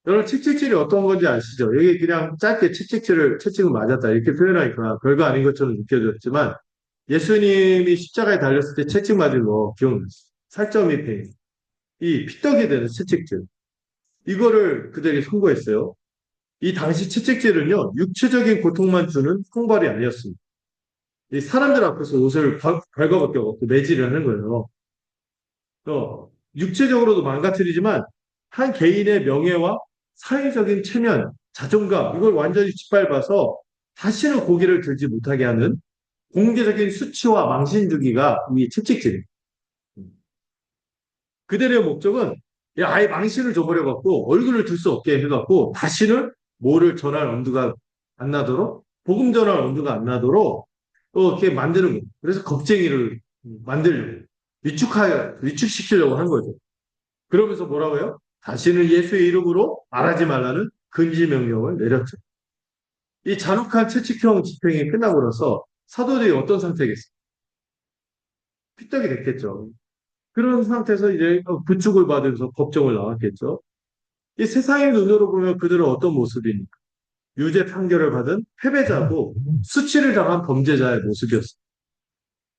여러분 채찍질이 어떤 건지 아시죠? 여기 그냥 짧게 채찍을 맞았다 이렇게 표현하니까 별거 아닌 것처럼 느껴졌지만 예수님이 십자가에 달렸을 때 채찍 맞은 거 기억나시죠? 살점이 배. 이 피떡이 되는 채찍질. 이거를 그들이 선고했어요. 이 당시 채찍질은요, 육체적인 고통만 주는 형벌이 아니었습니다. 이 사람들 앞에서 옷을 갉아벗겨갖고 매질을 하는 거예요. 육체적으로도 망가뜨리지만 한 개인의 명예와 사회적인 체면, 자존감, 이걸 완전히 짓밟아서 다시는 고개를 들지 못하게 하는 공개적인 수치와 망신 주기가 이 채찍질입니다. 그들의 목적은 아예 망신을 줘버려갖고 얼굴을 들 수 없게 해갖고 다시는 뭐를 전할 엄두가 안 나도록 복음 전할 엄두가 안 나도록 이렇게 만드는 거예요. 그래서 겁쟁이를 만들려고 위축시키려고 한 거죠. 그러면서 뭐라고요? 다시는 예수의 이름으로 말하지 말라는 금지 명령을 내렸죠. 이 잔혹한 채찍형 집행이 끝나고 나서 사도들이 어떤 상태겠어요? 피떡이 됐겠죠. 그런 상태에서 이제 부축을 받으면서 법정을 나왔겠죠. 이 세상의 눈으로 보면 그들은 어떤 모습입니까? 유죄 판결을 받은 패배자고 수치를 당한 범죄자의 모습이었습니다.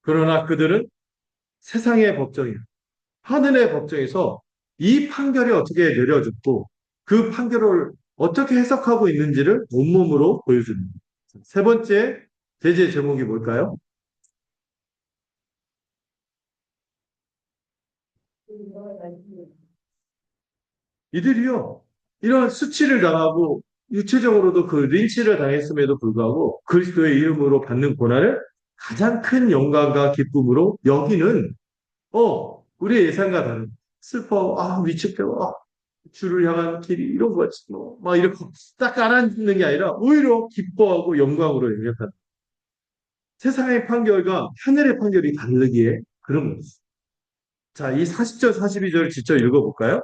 그러나 그들은 세상의 법정이야. 하늘의 법정에서 이 판결이 어떻게 내려졌고 그 판결을 어떻게 해석하고 있는지를 온몸으로 보여줍니다. 세 번째 제재 제목이 뭘까요? 이들이요. 이런 수치를 당하고 육체적으로도 그 린치를 당했음에도 불구하고 그리스도의 이름으로 받는 고난을 가장 큰 영광과 기쁨으로 여기는 우리의 예상과 다른 슬퍼, 위축되고, 주를 향한 길이 이런 거지, 뭐, 막 이렇게 딱 가라앉는 게 아니라 오히려 기뻐하고 영광으로 영접한다. 세상의 판결과 하늘의 판결이 다르기에 그런 거지. 자, 이 40절, 42절을 직접 읽어볼까요?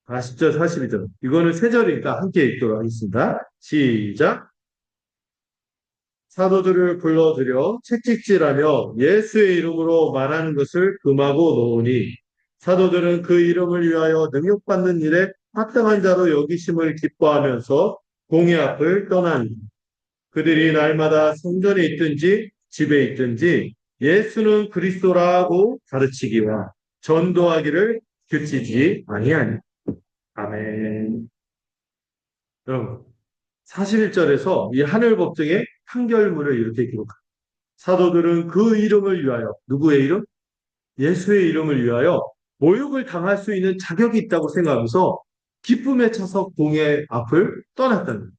40절, 42절. 이거는 세 절이니까 함께 읽도록 하겠습니다. 시작. 사도들을 불러들여 채찍질하며 예수의 이름으로 말하는 것을 금하고 놓으니 사도들은 그 이름을 위하여 능욕받는 일에 합당한 자로 여기심을 기뻐하면서 공회 앞을 떠나니 그들이 날마다 성전에 있든지 집에 있든지 예수는 그리스도라고 가르치기와 전도하기를 그치지 아니하니. 아멘. 여러분, 41절에서 이 하늘 법정의 판결문을 이렇게 기록합니다. 사도들은 그 이름을 위하여, 누구의 이름? 예수의 이름을 위하여 모욕을 당할 수 있는 자격이 있다고 생각하면서 기쁨에 차서 공의 앞을 떠났다는 거예요.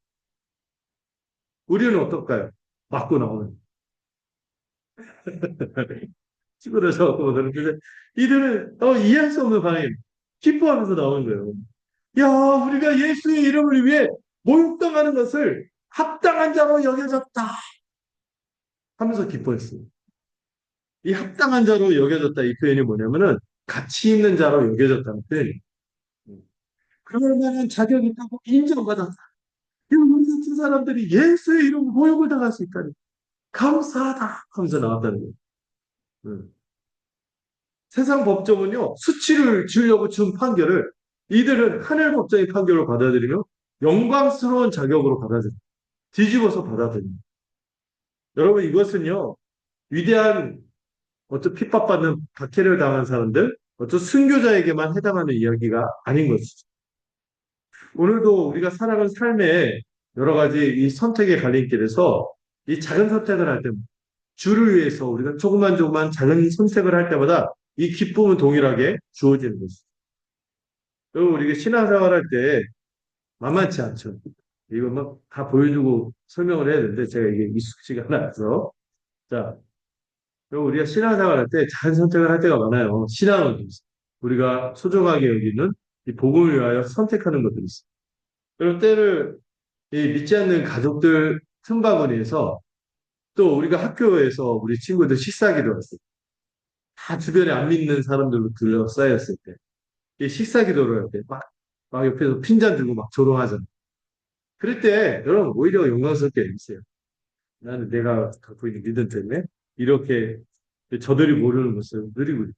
우리는 어떨까요? 맞고 나오는. 찌그러져 그러는데 이들은 이해할 수 없는 반응이 기뻐하면서 나오는 거예요. 야, 우리가 예수의 이름을 위해 모욕당하는 것을 합당한 자로 여겨졌다 하면서 기뻐했어요. 이 합당한 자로 여겨졌다 이 표현이 뭐냐면은 가치 있는 자로 여겨졌다는 표현이에요. 그럴 만한 자격이 있다고 인정받았다. 우리 같은 사람들이 예수의 이름으로 모욕을 당할 수 있다니 감사하다 하면서 나왔다는 거예요. 세상 법정은요, 수치를 주려고 준 판결을 이들은 하늘 법정의 판결을 받아들이며 영광스러운 자격으로 받아들여요. 뒤집어서 받아들여요. 여러분, 이것은요, 위대한 어떤 핍박받는 박해를 당한 사람들, 어떤 순교자에게만 해당하는 이야기가 아닌 것이죠. 오늘도 우리가 살아가는 삶에 여러 가지 이 선택의 갈림길에서 이 작은 선택을 할 때, 주를 위해서 우리가 조그만 작은 선택을 할 때마다 이 기쁨은 동일하게 주어지는 것이죠. 여러분, 우리가 신앙생활 할 때 만만치 않죠. 이거 막 다 보여주고 설명을 해야 되는데 제가 이게 익숙지가 않아서. 자, 그리고 우리가 신앙생활 할 때 작은 선택을 할 때가 많아요. 신앙은 우리가 소중하게 여기는 이 복음을 위하여 선택하는 것들이 있어요. 그리고 때를 이 믿지 않는 가족들 틈바구니에서 또 우리가 학교에서 우리 친구들 식사기도 했어요. 다 주변에 안 믿는 사람들로 둘러싸였을 때. 이 식사기도를 할 때 막 옆에서 핀잔 들고 막 조롱하잖아요. 그럴 때 여러분 오히려 영광스럽게 여기세요. 나는 내가 갖고 있는 믿음 때문에 이렇게 저들이 모르는 것을 누리고 있다.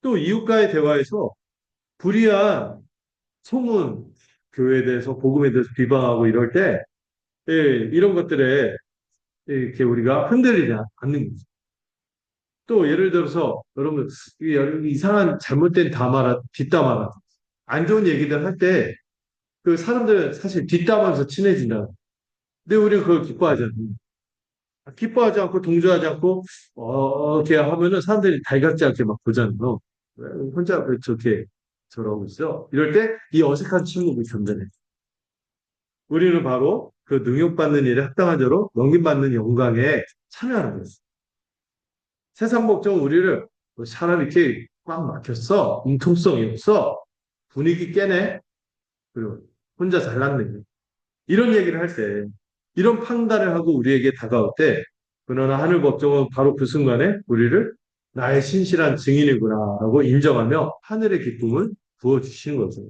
또 이웃과의 대화에서 불의한 소문, 교회에 대해서 복음에 대해서 비방하고 이럴 때 예, 이런 것들에 이렇게 우리가 흔들리지 않는 거죠. 또 예를 들어서 여러분 이상한 잘못된 담화라 뒷담화라 안 좋은 얘기들 할 때 그 사람들은 사실 뒷담화에서 친해진다. 근데 우리는 그걸 기뻐하지 않는 기뻐하지 않고 동조하지 않고 이렇게 하면은 사람들이 달갑지 않게 막 보잖아요. 왜 혼자 왜 저렇게 저러고 있어? 이럴 때 이 어색한 침묵이 견뎌내. 우리는 바로 그 능욕받는 일에 합당한 자로 넘김받는 영광에 참여하는 거였어. 세상 목적은 우리를 사람 이렇게 꽉 막혔어. 융통성이 없어. 분위기 깨네. 그리고 혼자 잘났네. 이런 얘기를 할 때, 이런 판단을 하고 우리에게 다가올 때, 그러나 하늘 법정은 바로 그 순간에 우리를 나의 신실한 증인이구나라고 인정하며 하늘의 기쁨을 부어주시는 거죠.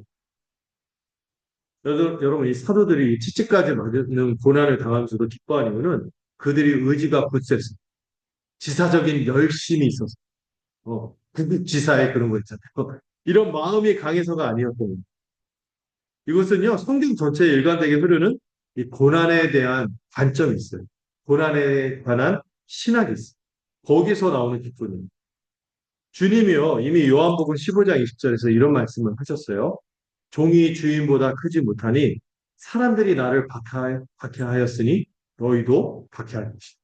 여러분, 이 사도들이 치치까지 맞는 고난을 당하면서도 기뻐하는 이유는 그들이 의지가 굳세서 지사적인 열심이 있어서, 구국지사의 그런 거 있잖아요. 이런 마음이 강해서가 아니었거든요. 이것은요, 성경 전체에 일관되게 흐르는 이 고난에 대한 관점이 있어요. 고난에 관한 신학이 있어요. 거기서 나오는 기쁨입니다. 주님이요, 이미 요한복음 15장 20절에서 이런 말씀을 하셨어요. 종이 주인보다 크지 못하니 사람들이 나를 박해하였으니 너희도 박해할 것이다.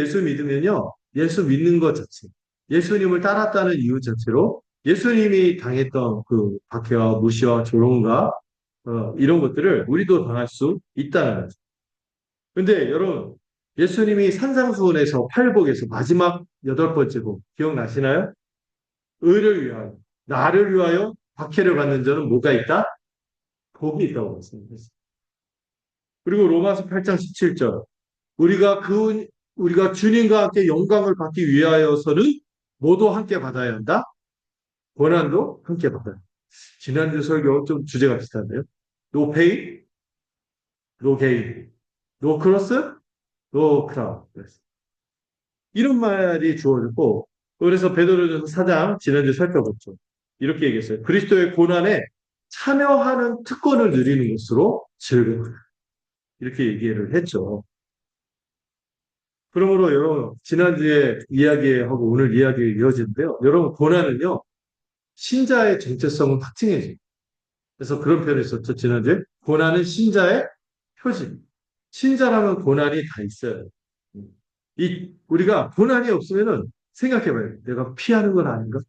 예수 믿으면요, 예수 믿는 것 자체, 예수님을 따랐다는 이유 자체로 예수님이 당했던 그 박해와 무시와 조롱과 이런 것들을 우리도 당할 수 있다는 거죠. 근데 여러분, 예수님이 산상수훈에서 팔복에서 마지막 여덟 번째 복 기억나시나요? 의를 위하여, 나를 위하여 박해를 받는 자는 뭐가 있다? 복이 있다고 말씀드렸습니다. 그리고 로마서 8장 17절, 우리가 주님과 함께 영광을 받기 위하여서는 모두 함께 받아야 한다. 고난도 함께 받아야 한다. 지난주 설교 좀 주제가 비슷한데요. No pain, no gain. 노 크로스, 노 크라운. 이런 말이 주어졌고, 그래서 베드로전서 4장 지난주에 살펴봤죠. 이렇게 얘기했어요. 그리스도의 고난에 참여하는 특권을 누리는 것으로 즐거워요. 이렇게 얘기를 했죠. 그러므로 여러분, 지난주에 이야기하고 오늘 이야기 이어지는데요. 여러분, 고난은요, 신자의 정체성을 확증해줘요. 그래서 그런 표현이 있었죠. 지난주에. 고난은 신자의 표지. 신자라면 고난이 다 있어요. 우리가 고난이 없으면은 생각해봐요. 내가 피하는 건 아닌가?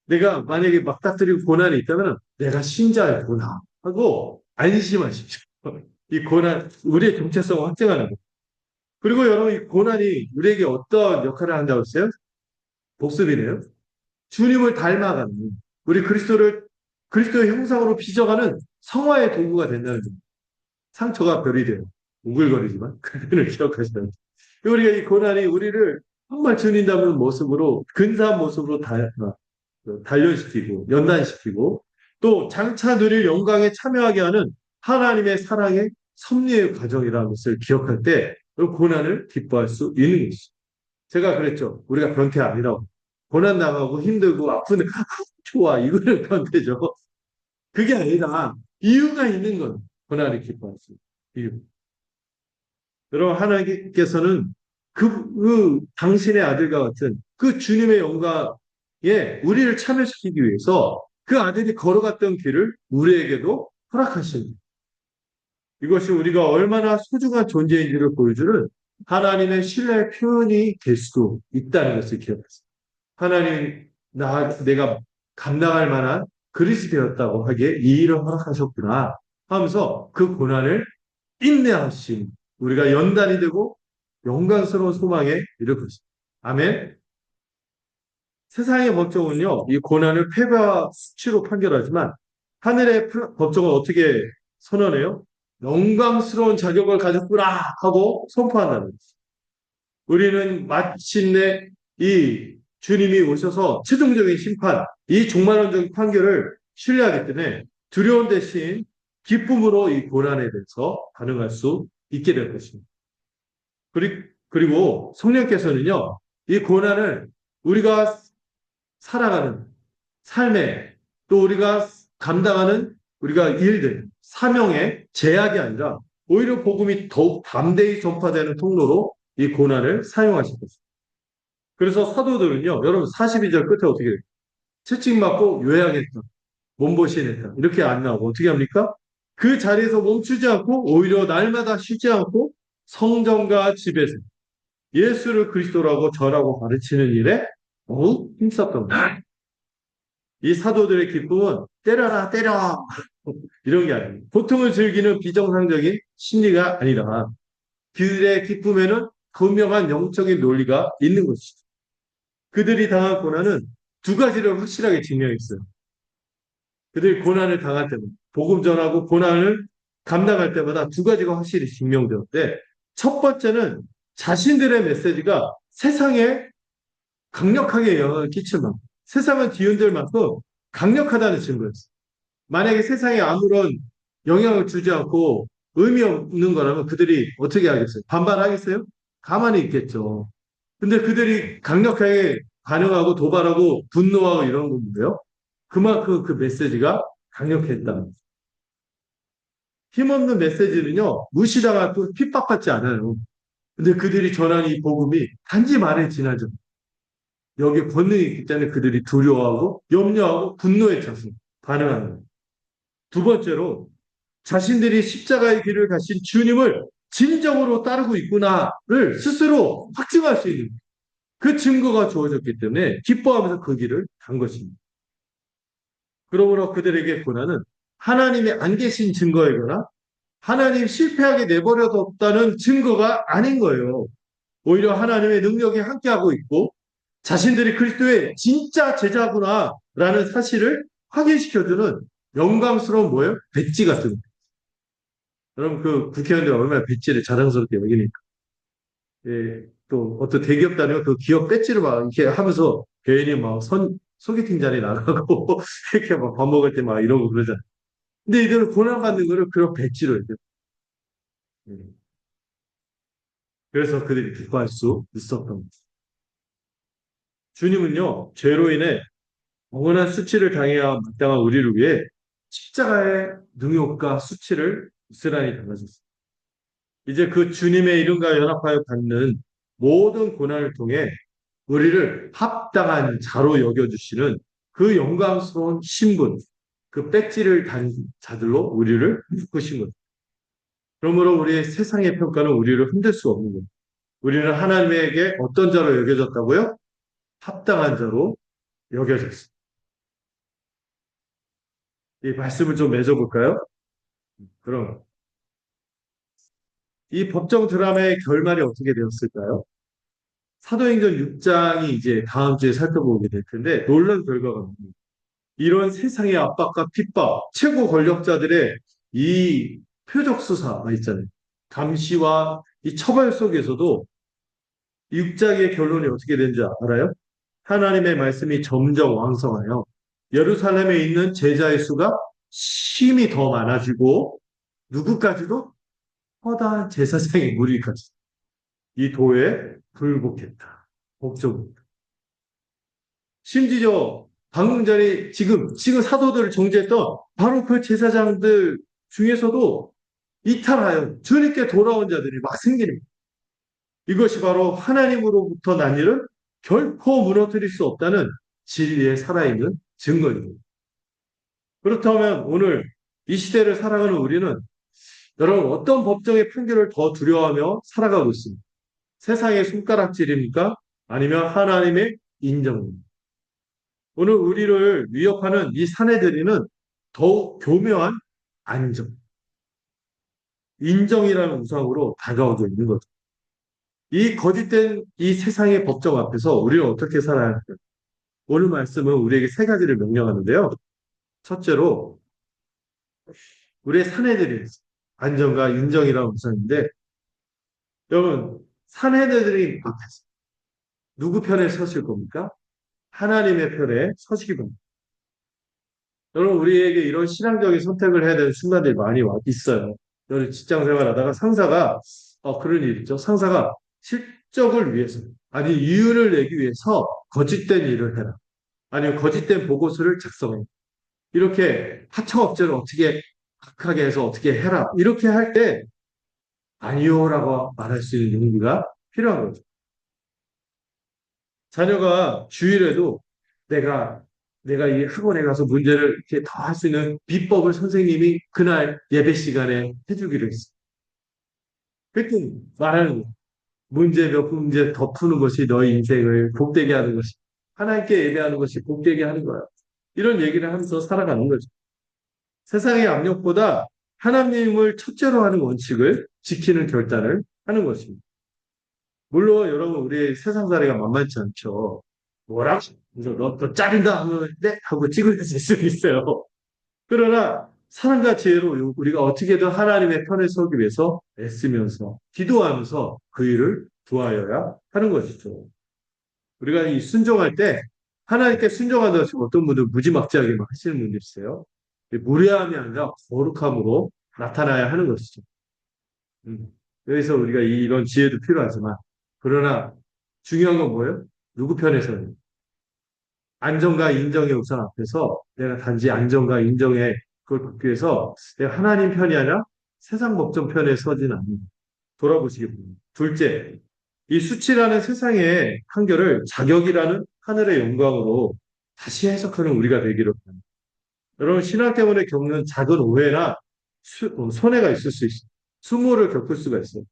내가 만약에 막다트리고 고난이 있다면 내가 신자였구나 하고 안심하십시오. 이 고난, 우리의 정체성을 확증하는 거. 그리고 여러분, 이 고난이 우리에게 어떤 역할을 한다고 했어요? 복습이네요. 주님을 닮아가는, 우리 그리스도의 형상으로 빚어가는 성화의 도구가 된다는 거예요. 상처가 별이 돼요. 우글거리지만, 그를 기억하시다는 거예요. 우리가 이 고난이 우리를 정말 주님 닮은 모습으로, 근사한 모습으로 단련시키고 연단시키고 또 장차 누릴 영광에 참여하게 하는 하나님의 사랑의 섭리의 과정이라는 것을 기억할 때 그 고난을 기뻐할 수 있는 것이죠. 제가 그랬죠. 우리가 변태 아니라고. 고난 당하고 힘들고 아픈데 좋아 이거는 변태죠. 그게 아니라 이유가 있는 건 고난을 기뻐할 수 있는 이유. 여러분 하나님께서는 그 당신의 아들과 같은 그 주님의 영광에 우리를 참여시키기 위해서 그 아들이 걸어갔던 길을 우리에게도 허락하십니다. 이것이 우리가 얼마나 소중한 존재인지를 보여주는 하나님의 신뢰의 표현이 될 수도 있다는 것을 기억하세요. 하나님, 내가 감당할 만한 그릇이 되었다고 하기에 이 일을 허락하셨구나 하면서 그 고난을 인내하심, 우리가 연단이 되고 영광스러운 소망에 이를 것입니다. 아멘. 세상의 법정은요, 이 고난을 패배와 수치로 판결하지만 하늘의 법정은 어떻게 선언해요? 영광스러운 자격을 가졌구나 하고 선포한다는 거죠. 우리는 마침내 이 주님이 오셔서 최종적인 심판, 이 종말론적 판결을 신뢰하기 때문에 두려움 대신 기쁨으로 이 고난에 대해서 반응할 수 있게 될 것입니다. 그리고 성령께서는요, 이 고난을 우리가 살아가는 삶에 또 우리가 감당하는 우리가 일들, 사명의 제약이 아니라 오히려 복음이 더욱 담대히 전파되는 통로로 이 고난을 사용하실 것입니다. 그래서 사도들은요, 여러분 42절 끝에 어떻게 해요? 채찍맞고 요양했다. 몸보신했다. 이렇게 안 나오고 어떻게 합니까? 그 자리에서 멈추지 않고 오히려 날마다 쉬지 않고 성전과 집에서 예수를 그리스도라고 전하고 가르치는 일에 더욱 힘썼던 거예요. 이 사도들의 기쁨은 때려라 때려 이런 게 아니에요. 고통을 즐기는 비정상적인 심리가 아니라 그들의 기쁨에는 분명한 영적인 논리가 있는 것이죠. 그들이 당한 고난은 두 가지를 확실하게 증명했어요. 그들이 고난을 당할 때마다 복음 전하고 고난을 감당할 때마다 두 가지가 확실히 증명되었는데 첫 번째는 자신들의 메시지가 세상에 강력하게 영향을 끼칠 만큼 세상을 뒤흔들 만큼 강력하다는 증거였어요. 만약에 세상에 아무런 영향을 주지 않고 의미 없는 거라면 그들이 어떻게 하겠어요? 반발하겠어요? 가만히 있겠죠. 근데 그들이 강력하게 반응하고 도발하고 분노하고 이런 건데요. 그만큼 그 메시지가 강력했다. 힘없는 메시지는요, 무시당하고 핍박받지 않아요. 근데 그들이 전하는 이 복음이 단지 말에 지나죠. 여기에 권능이 있기 때문에 그들이 두려워하고 염려하고 분노에 차서 반응하는 거예요. 두 번째로 자신들이 십자가의 길을 가신 주님을 진정으로 따르고 있구나를 스스로 확증할 수 있는 그 증거가 주어졌기 때문에 기뻐하면서 그 길을 간 것입니다. 그러므로 그들에게 고난은 하나님이 안 계신 증거이거나 하나님 실패하게 내버려뒀다는 증거가 아닌 거예요. 오히려 하나님의 능력이 함께하고 있고 자신들이 그리스도의 진짜 제자구나라는 사실을 확인시켜주는 영광스러운 뭐예요? 배지 같은 거. 여러분 그 국회의원들 얼마나 배지를 자랑스럽게 여기니까. 예, 또 어떤 대기업 다니면 그 기업 배지를 막 이렇게 하면서 괜히 막 소개팅 자리 나가고 이렇게 막 밥 먹을 때 막 이러고 그러잖아요. 근데 이들은 고난받는 거를 그런 배지로 해요. 음. 그래서 그들이 기뻐할 수 있었던 거죠. 주님은요, 죄로 인해 영원한 수치를 당해야 마땅한 우리를 위해 십자가의 능욕과 수치를 고스란히 당하셨습니다. 이제 그 주님의 이름과 연합하여 받는 모든 고난을 통해 우리를 합당한 자로 여겨주시는 그 영광스러운 신분, 그 배지를 단 자들로 우리를 묶으신 것. 그러므로 우리의 세상의 평가는 우리를 흔들 수 없는 것. 우리는 하나님에게 어떤 자로 여겨졌다고요? 합당한 자로 여겨졌습니다. 이 말씀을 좀 맺어볼까요? 그럼 이 법정 드라마의 결말이 어떻게 되었을까요? 사도행전 6장이 이제 다음 주에 살펴보게 될 텐데 놀라운 결과가 나옵니다. 이런 세상의 압박과 핍박, 최고 권력자들의 이 표적 수사가 있잖아요. 감시와 이 처벌 속에서도 6장의 결론이 어떻게 되는지 알아요? 하나님의 말씀이 점점 왕성하여 예루살렘에 있는 제자의 수가 심히 더 많아지고 누구까지도 허다한 제사장의 무리까지 이 도에 굴복했다. 복종했다. 심지어 방금 전에 지금 사도들을 정죄했던 바로 그 제사장들 중에서도 이탈하여 주님께 돌아온 자들이 막 생깁니다. 이것이 바로 하나님으로부터 난 일을 결코 무너뜨릴 수 없다는 진리에 살아있는 증거입니다. 그렇다면 오늘 이 시대를 살아가는 우리는 여러분 어떤 법정의 판결을 더 두려워하며 살아가고 있습니다. 세상의 손가락질입니까? 아니면 하나님의 인정입니까? 오늘 우리를 위협하는 이 사내들이는 더욱 교묘한 안정, 인정이라는 우상으로 다가오고 있는 거죠. 이 거짓된 이 세상의 법정 앞에서 우리는 어떻게 살아야 할까요? 오늘 말씀은 우리에게 세 가지를 명령하는데요. 첫째로 우리의 사내들이 안정과 인정이라는 우상인데 여러분 사내들이 앞에서 누구 편에 서실 겁니까? 하나님의 편에 서시기 바랍니다. 여러분 우리에게 이런 신앙적인 선택을 해야 되는 순간들이 많이 있어요. 여러분 직장 생활하다가 상사가 그런 일 있죠. 상사가 실적을 위해서 아니 이윤을 내기 위해서 거짓된 일을 해라. 아니면 거짓된 보고서를 작성해. 이렇게 하청업체를 어떻게 각하게 해서 어떻게 해라. 이렇게 할 때 아니요라고 말할 수 있는 용기가 필요한 거죠. 자녀가 주일에도 내가 내가 이 학원에 가서 문제를 이렇게 더 할 수 있는 비법을 선생님이 그날 예배 시간에 해주기로 했어. 그렇게 말하는 거예요. 문제 몇 문제 더 푸는 것이 너의 인생을 복되게 하는 것이 하나님께 예배하는 것이 복되게 하는 거야. 이런 얘기를 하면서 살아가는 거죠. 세상의 압력보다 하나님을 첫째로 하는 원칙을 지키는 결단을 하는 것입니다. 물론 여러분 우리 세상살이가 만만치 않죠. 뭐라? 그래서 너 짜린다 하면 네 하고 찌그러질 수 있어요. 그러나 사랑과 지혜로 우리가 어떻게든 하나님의 편에 서기 위해서 애쓰면서 기도하면서 그 일을 구하여야 하는 것이죠. 우리가 이 순종할 때 하나님께 순종한다고 해서 어떤 분들 무지막지하게 막 하시는 분들 있어요. 무례함이 아니라 거룩함으로 나타나야 하는 것이죠. 음. 여기서 우리가 이런 지혜도 필요하지만 그러나 중요한 건 뭐예요? 누구 편에서는 안정과 인정의 우상 앞에서 내가 단지 안정과 인정의 그걸 받기 위해서 내가 하나님 편이 아니라 세상 법정 편에 서지는 않는다. 돌아보시기 바랍니다. 둘째, 이 수치라는 세상의 한결을 자격이라는 하늘의 영광으로 다시 해석하는 우리가 되기를 바랍니다. 여러분 신앙 때문에 겪는 작은 오해나 손해가 있을 수 있어요. 수모를 겪을 수가 있어요.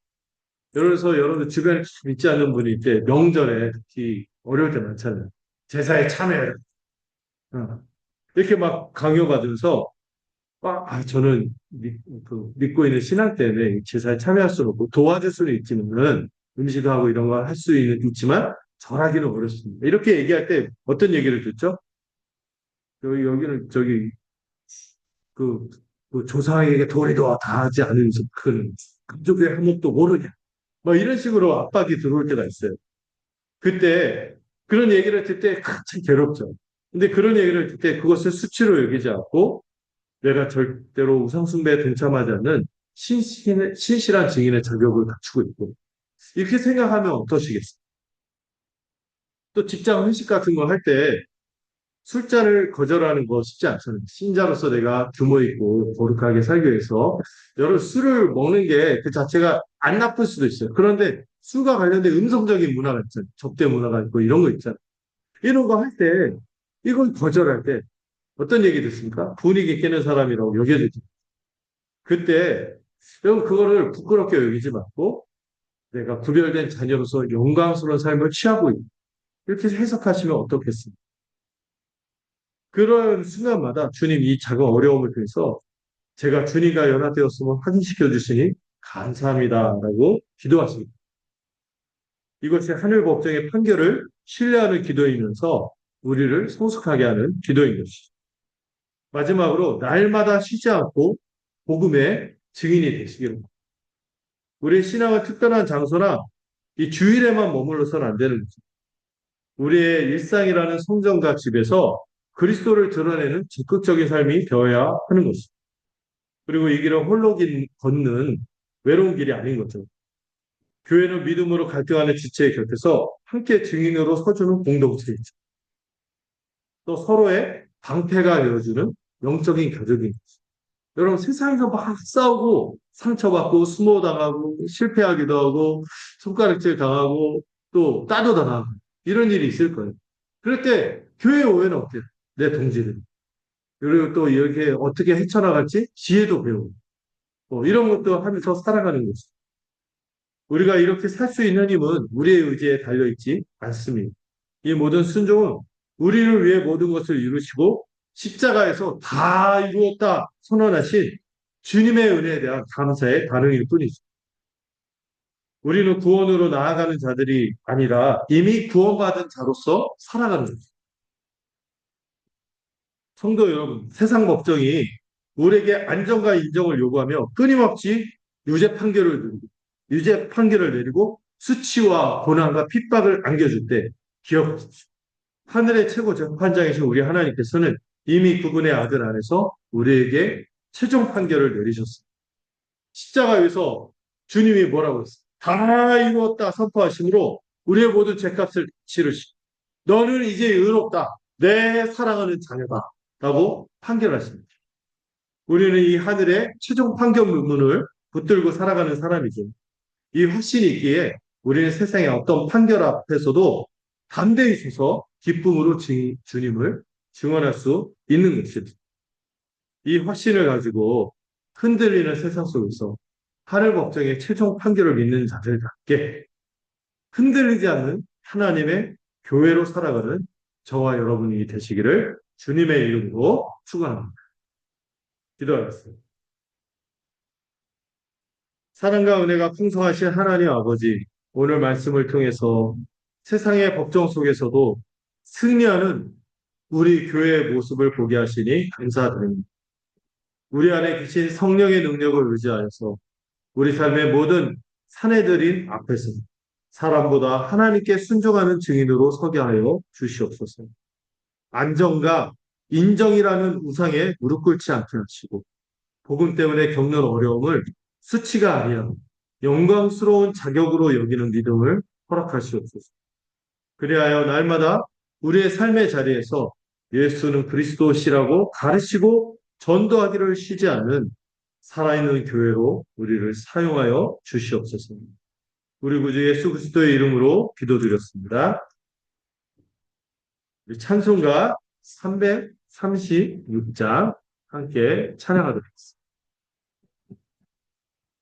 그래서 여러분들 주변에 믿지 않는 분이 있대 명절에 특히 어려울 때 많잖아요. 제사에 참여해라. 어. 이렇게 막 강요받으면서 저는 믿고 있는 신앙 때문에 제사에 참여할 수는 없고 도와줄 수는 있지만 음식도 하고 이런 거 할 수 있지만 절하기는 어렵습니다. 이렇게 얘기할 때 어떤 얘기를 듣죠? 여기는 저기 그, 그 조상에게 도리도 다 하지 않으면서 큰 가족의 한몫도 모르냐. 뭐 이런 식으로 압박이 들어올 때가 있어요. 그때 그런 얘기를 듣을 때 참 괴롭죠. 근데 그런 얘기를 듣을 때 그것을 수치로 여기지 않고 내가 절대로 우상숭배에 동참하지 않는 신실한 증인의 자격을 갖추고 있고, 이렇게 생각하면 어떠시겠어요? 또 직장 회식 같은 거 할 때 술자를 거절하는 거 쉽지 않잖아요. 신자로서 내가 규모 있고 거룩하게 살기 위해서 여러 술을 먹는 게 그 자체가 안 나쁠 수도 있어요. 그런데 술과 관련된 음성적인 문화가 있잖아요. 접대 문화가 있고 이런 거 있잖아요. 이런 거 할 때, 이걸 거절할 때 어떤 얘기 듣습니까? 분위기 깨는 사람이라고 여겨지죠. 그때 여러분 그거를 부끄럽게 여기지 말고 내가 구별된 자녀로서 영광스러운 삶을 취하고 있다. 이렇게 해석하시면 어떻겠습니까? 그런 순간마다 주님 이 작은 어려움을 통해서 제가 주님과 연합되었음을 확인시켜 주시니 감사합니다라고 기도하십니다. 이것이 하늘 법정의 판결을 신뢰하는 기도이면서 우리를 성숙하게 하는 기도인 것이죠. 마지막으로 날마다 쉬지 않고 복음의 증인이 되시기를. 우리의 신앙은 특별한 장소나 이 주일에만 머물러서는 안 되는 거죠. 우리의 일상이라는 성전과 집에서 그리스도를 드러내는 적극적인 삶이 되어야 하는 것이죠. 그리고 이 길은 홀로 걷는 외로운 길이 아닌 거죠. 교회는 믿음으로 갈등하는 지체의 곁에서 함께 증인으로 서주는 공동체이죠. 또 서로의 방패가 되어주는 영적인 가족인 거죠. 여러분 세상에서 막 싸우고 상처받고 수모당하고 실패하기도 하고 손가락질 당하고 또 따도 당하고 이런 일이 있을 거예요. 그럴 때 교회 오해는 어때요? 내 동지들. 그리고 또 이렇게 어떻게 헤쳐나갈지 지혜도 배우고 이런 것도 하면서 살아가는 거죠. 우리가 이렇게 살 수 있는 힘은 우리의 의지에 달려있지 않습니다. 이 모든 순종은 우리를 위해 모든 것을 이루시고 십자가에서 다 이루었다 선언하신 주님의 은혜에 대한 감사의 반응일 뿐이죠. 우리는 구원으로 나아가는 자들이 아니라 이미 구원받은 자로서 살아가는 거죠. 성도 여러분, 세상 법정이 우리에게 안정과 인정을 요구하며 끊임없이 유죄 판결을 내리고 수치와 고난과 핍박을 안겨줄 때 기억하십시오. 하늘의 최고 재판장이신 우리 하나님께서는 이미 그분의 아들 안에서 우리에게 최종 판결을 내리셨습니다. 십자가에서 주님이 뭐라고 했어요? 다 이루었다 선포하심으로 우리의 모든 죄값을 치르시고 너는 이제 의롭다. 내 사랑하는 자녀다. 라고 판결하십니다. 우리는 이 하늘의 최종 판결문을 붙들고 살아가는 사람이죠. 이 확신이 있기에 우리는 세상의 어떤 판결 앞에서도 담대히 서서 기쁨으로 주님을 증언할 수 있는 것이죠. 이 확신을 가지고 흔들리는 세상 속에서 하늘 법정의 최종 판결을 믿는 자들답게 흔들리지 않는 하나님의 교회로 살아가는 저와 여러분이 되시기를 주님의 이름으로 축원합니다. 기도하겠습니다. 사랑과 은혜가 풍성하신 하나님 아버지, 오늘 말씀을 통해서 세상의 법정 속에서도 승리하는 우리 교회의 모습을 보게 하시니 감사드립니다. 우리 안에 계신 성령의 능력을 의지하여서 우리 삶의 모든 사내들인 앞에서 사람보다 하나님께 순종하는 증인으로 서게 하여 주시옵소서. 안정과 인정이라는 우상에 무릎 꿇지 않게 하시고 복음 때문에 겪는 어려움을 수치가 아니야 영광스러운 자격으로 여기는 믿음을 허락하시옵소서. 그리하여 날마다 우리의 삶의 자리에서 예수는 그리스도시라고 가르치고 전도하기를 쉬지 않는 살아있는 교회로 우리를 사용하여 주시옵소서. 우리 구주 예수 그리스도의 이름으로 기도드렸습니다. 찬송가 336장 함께 찬양하도록 하겠습니다.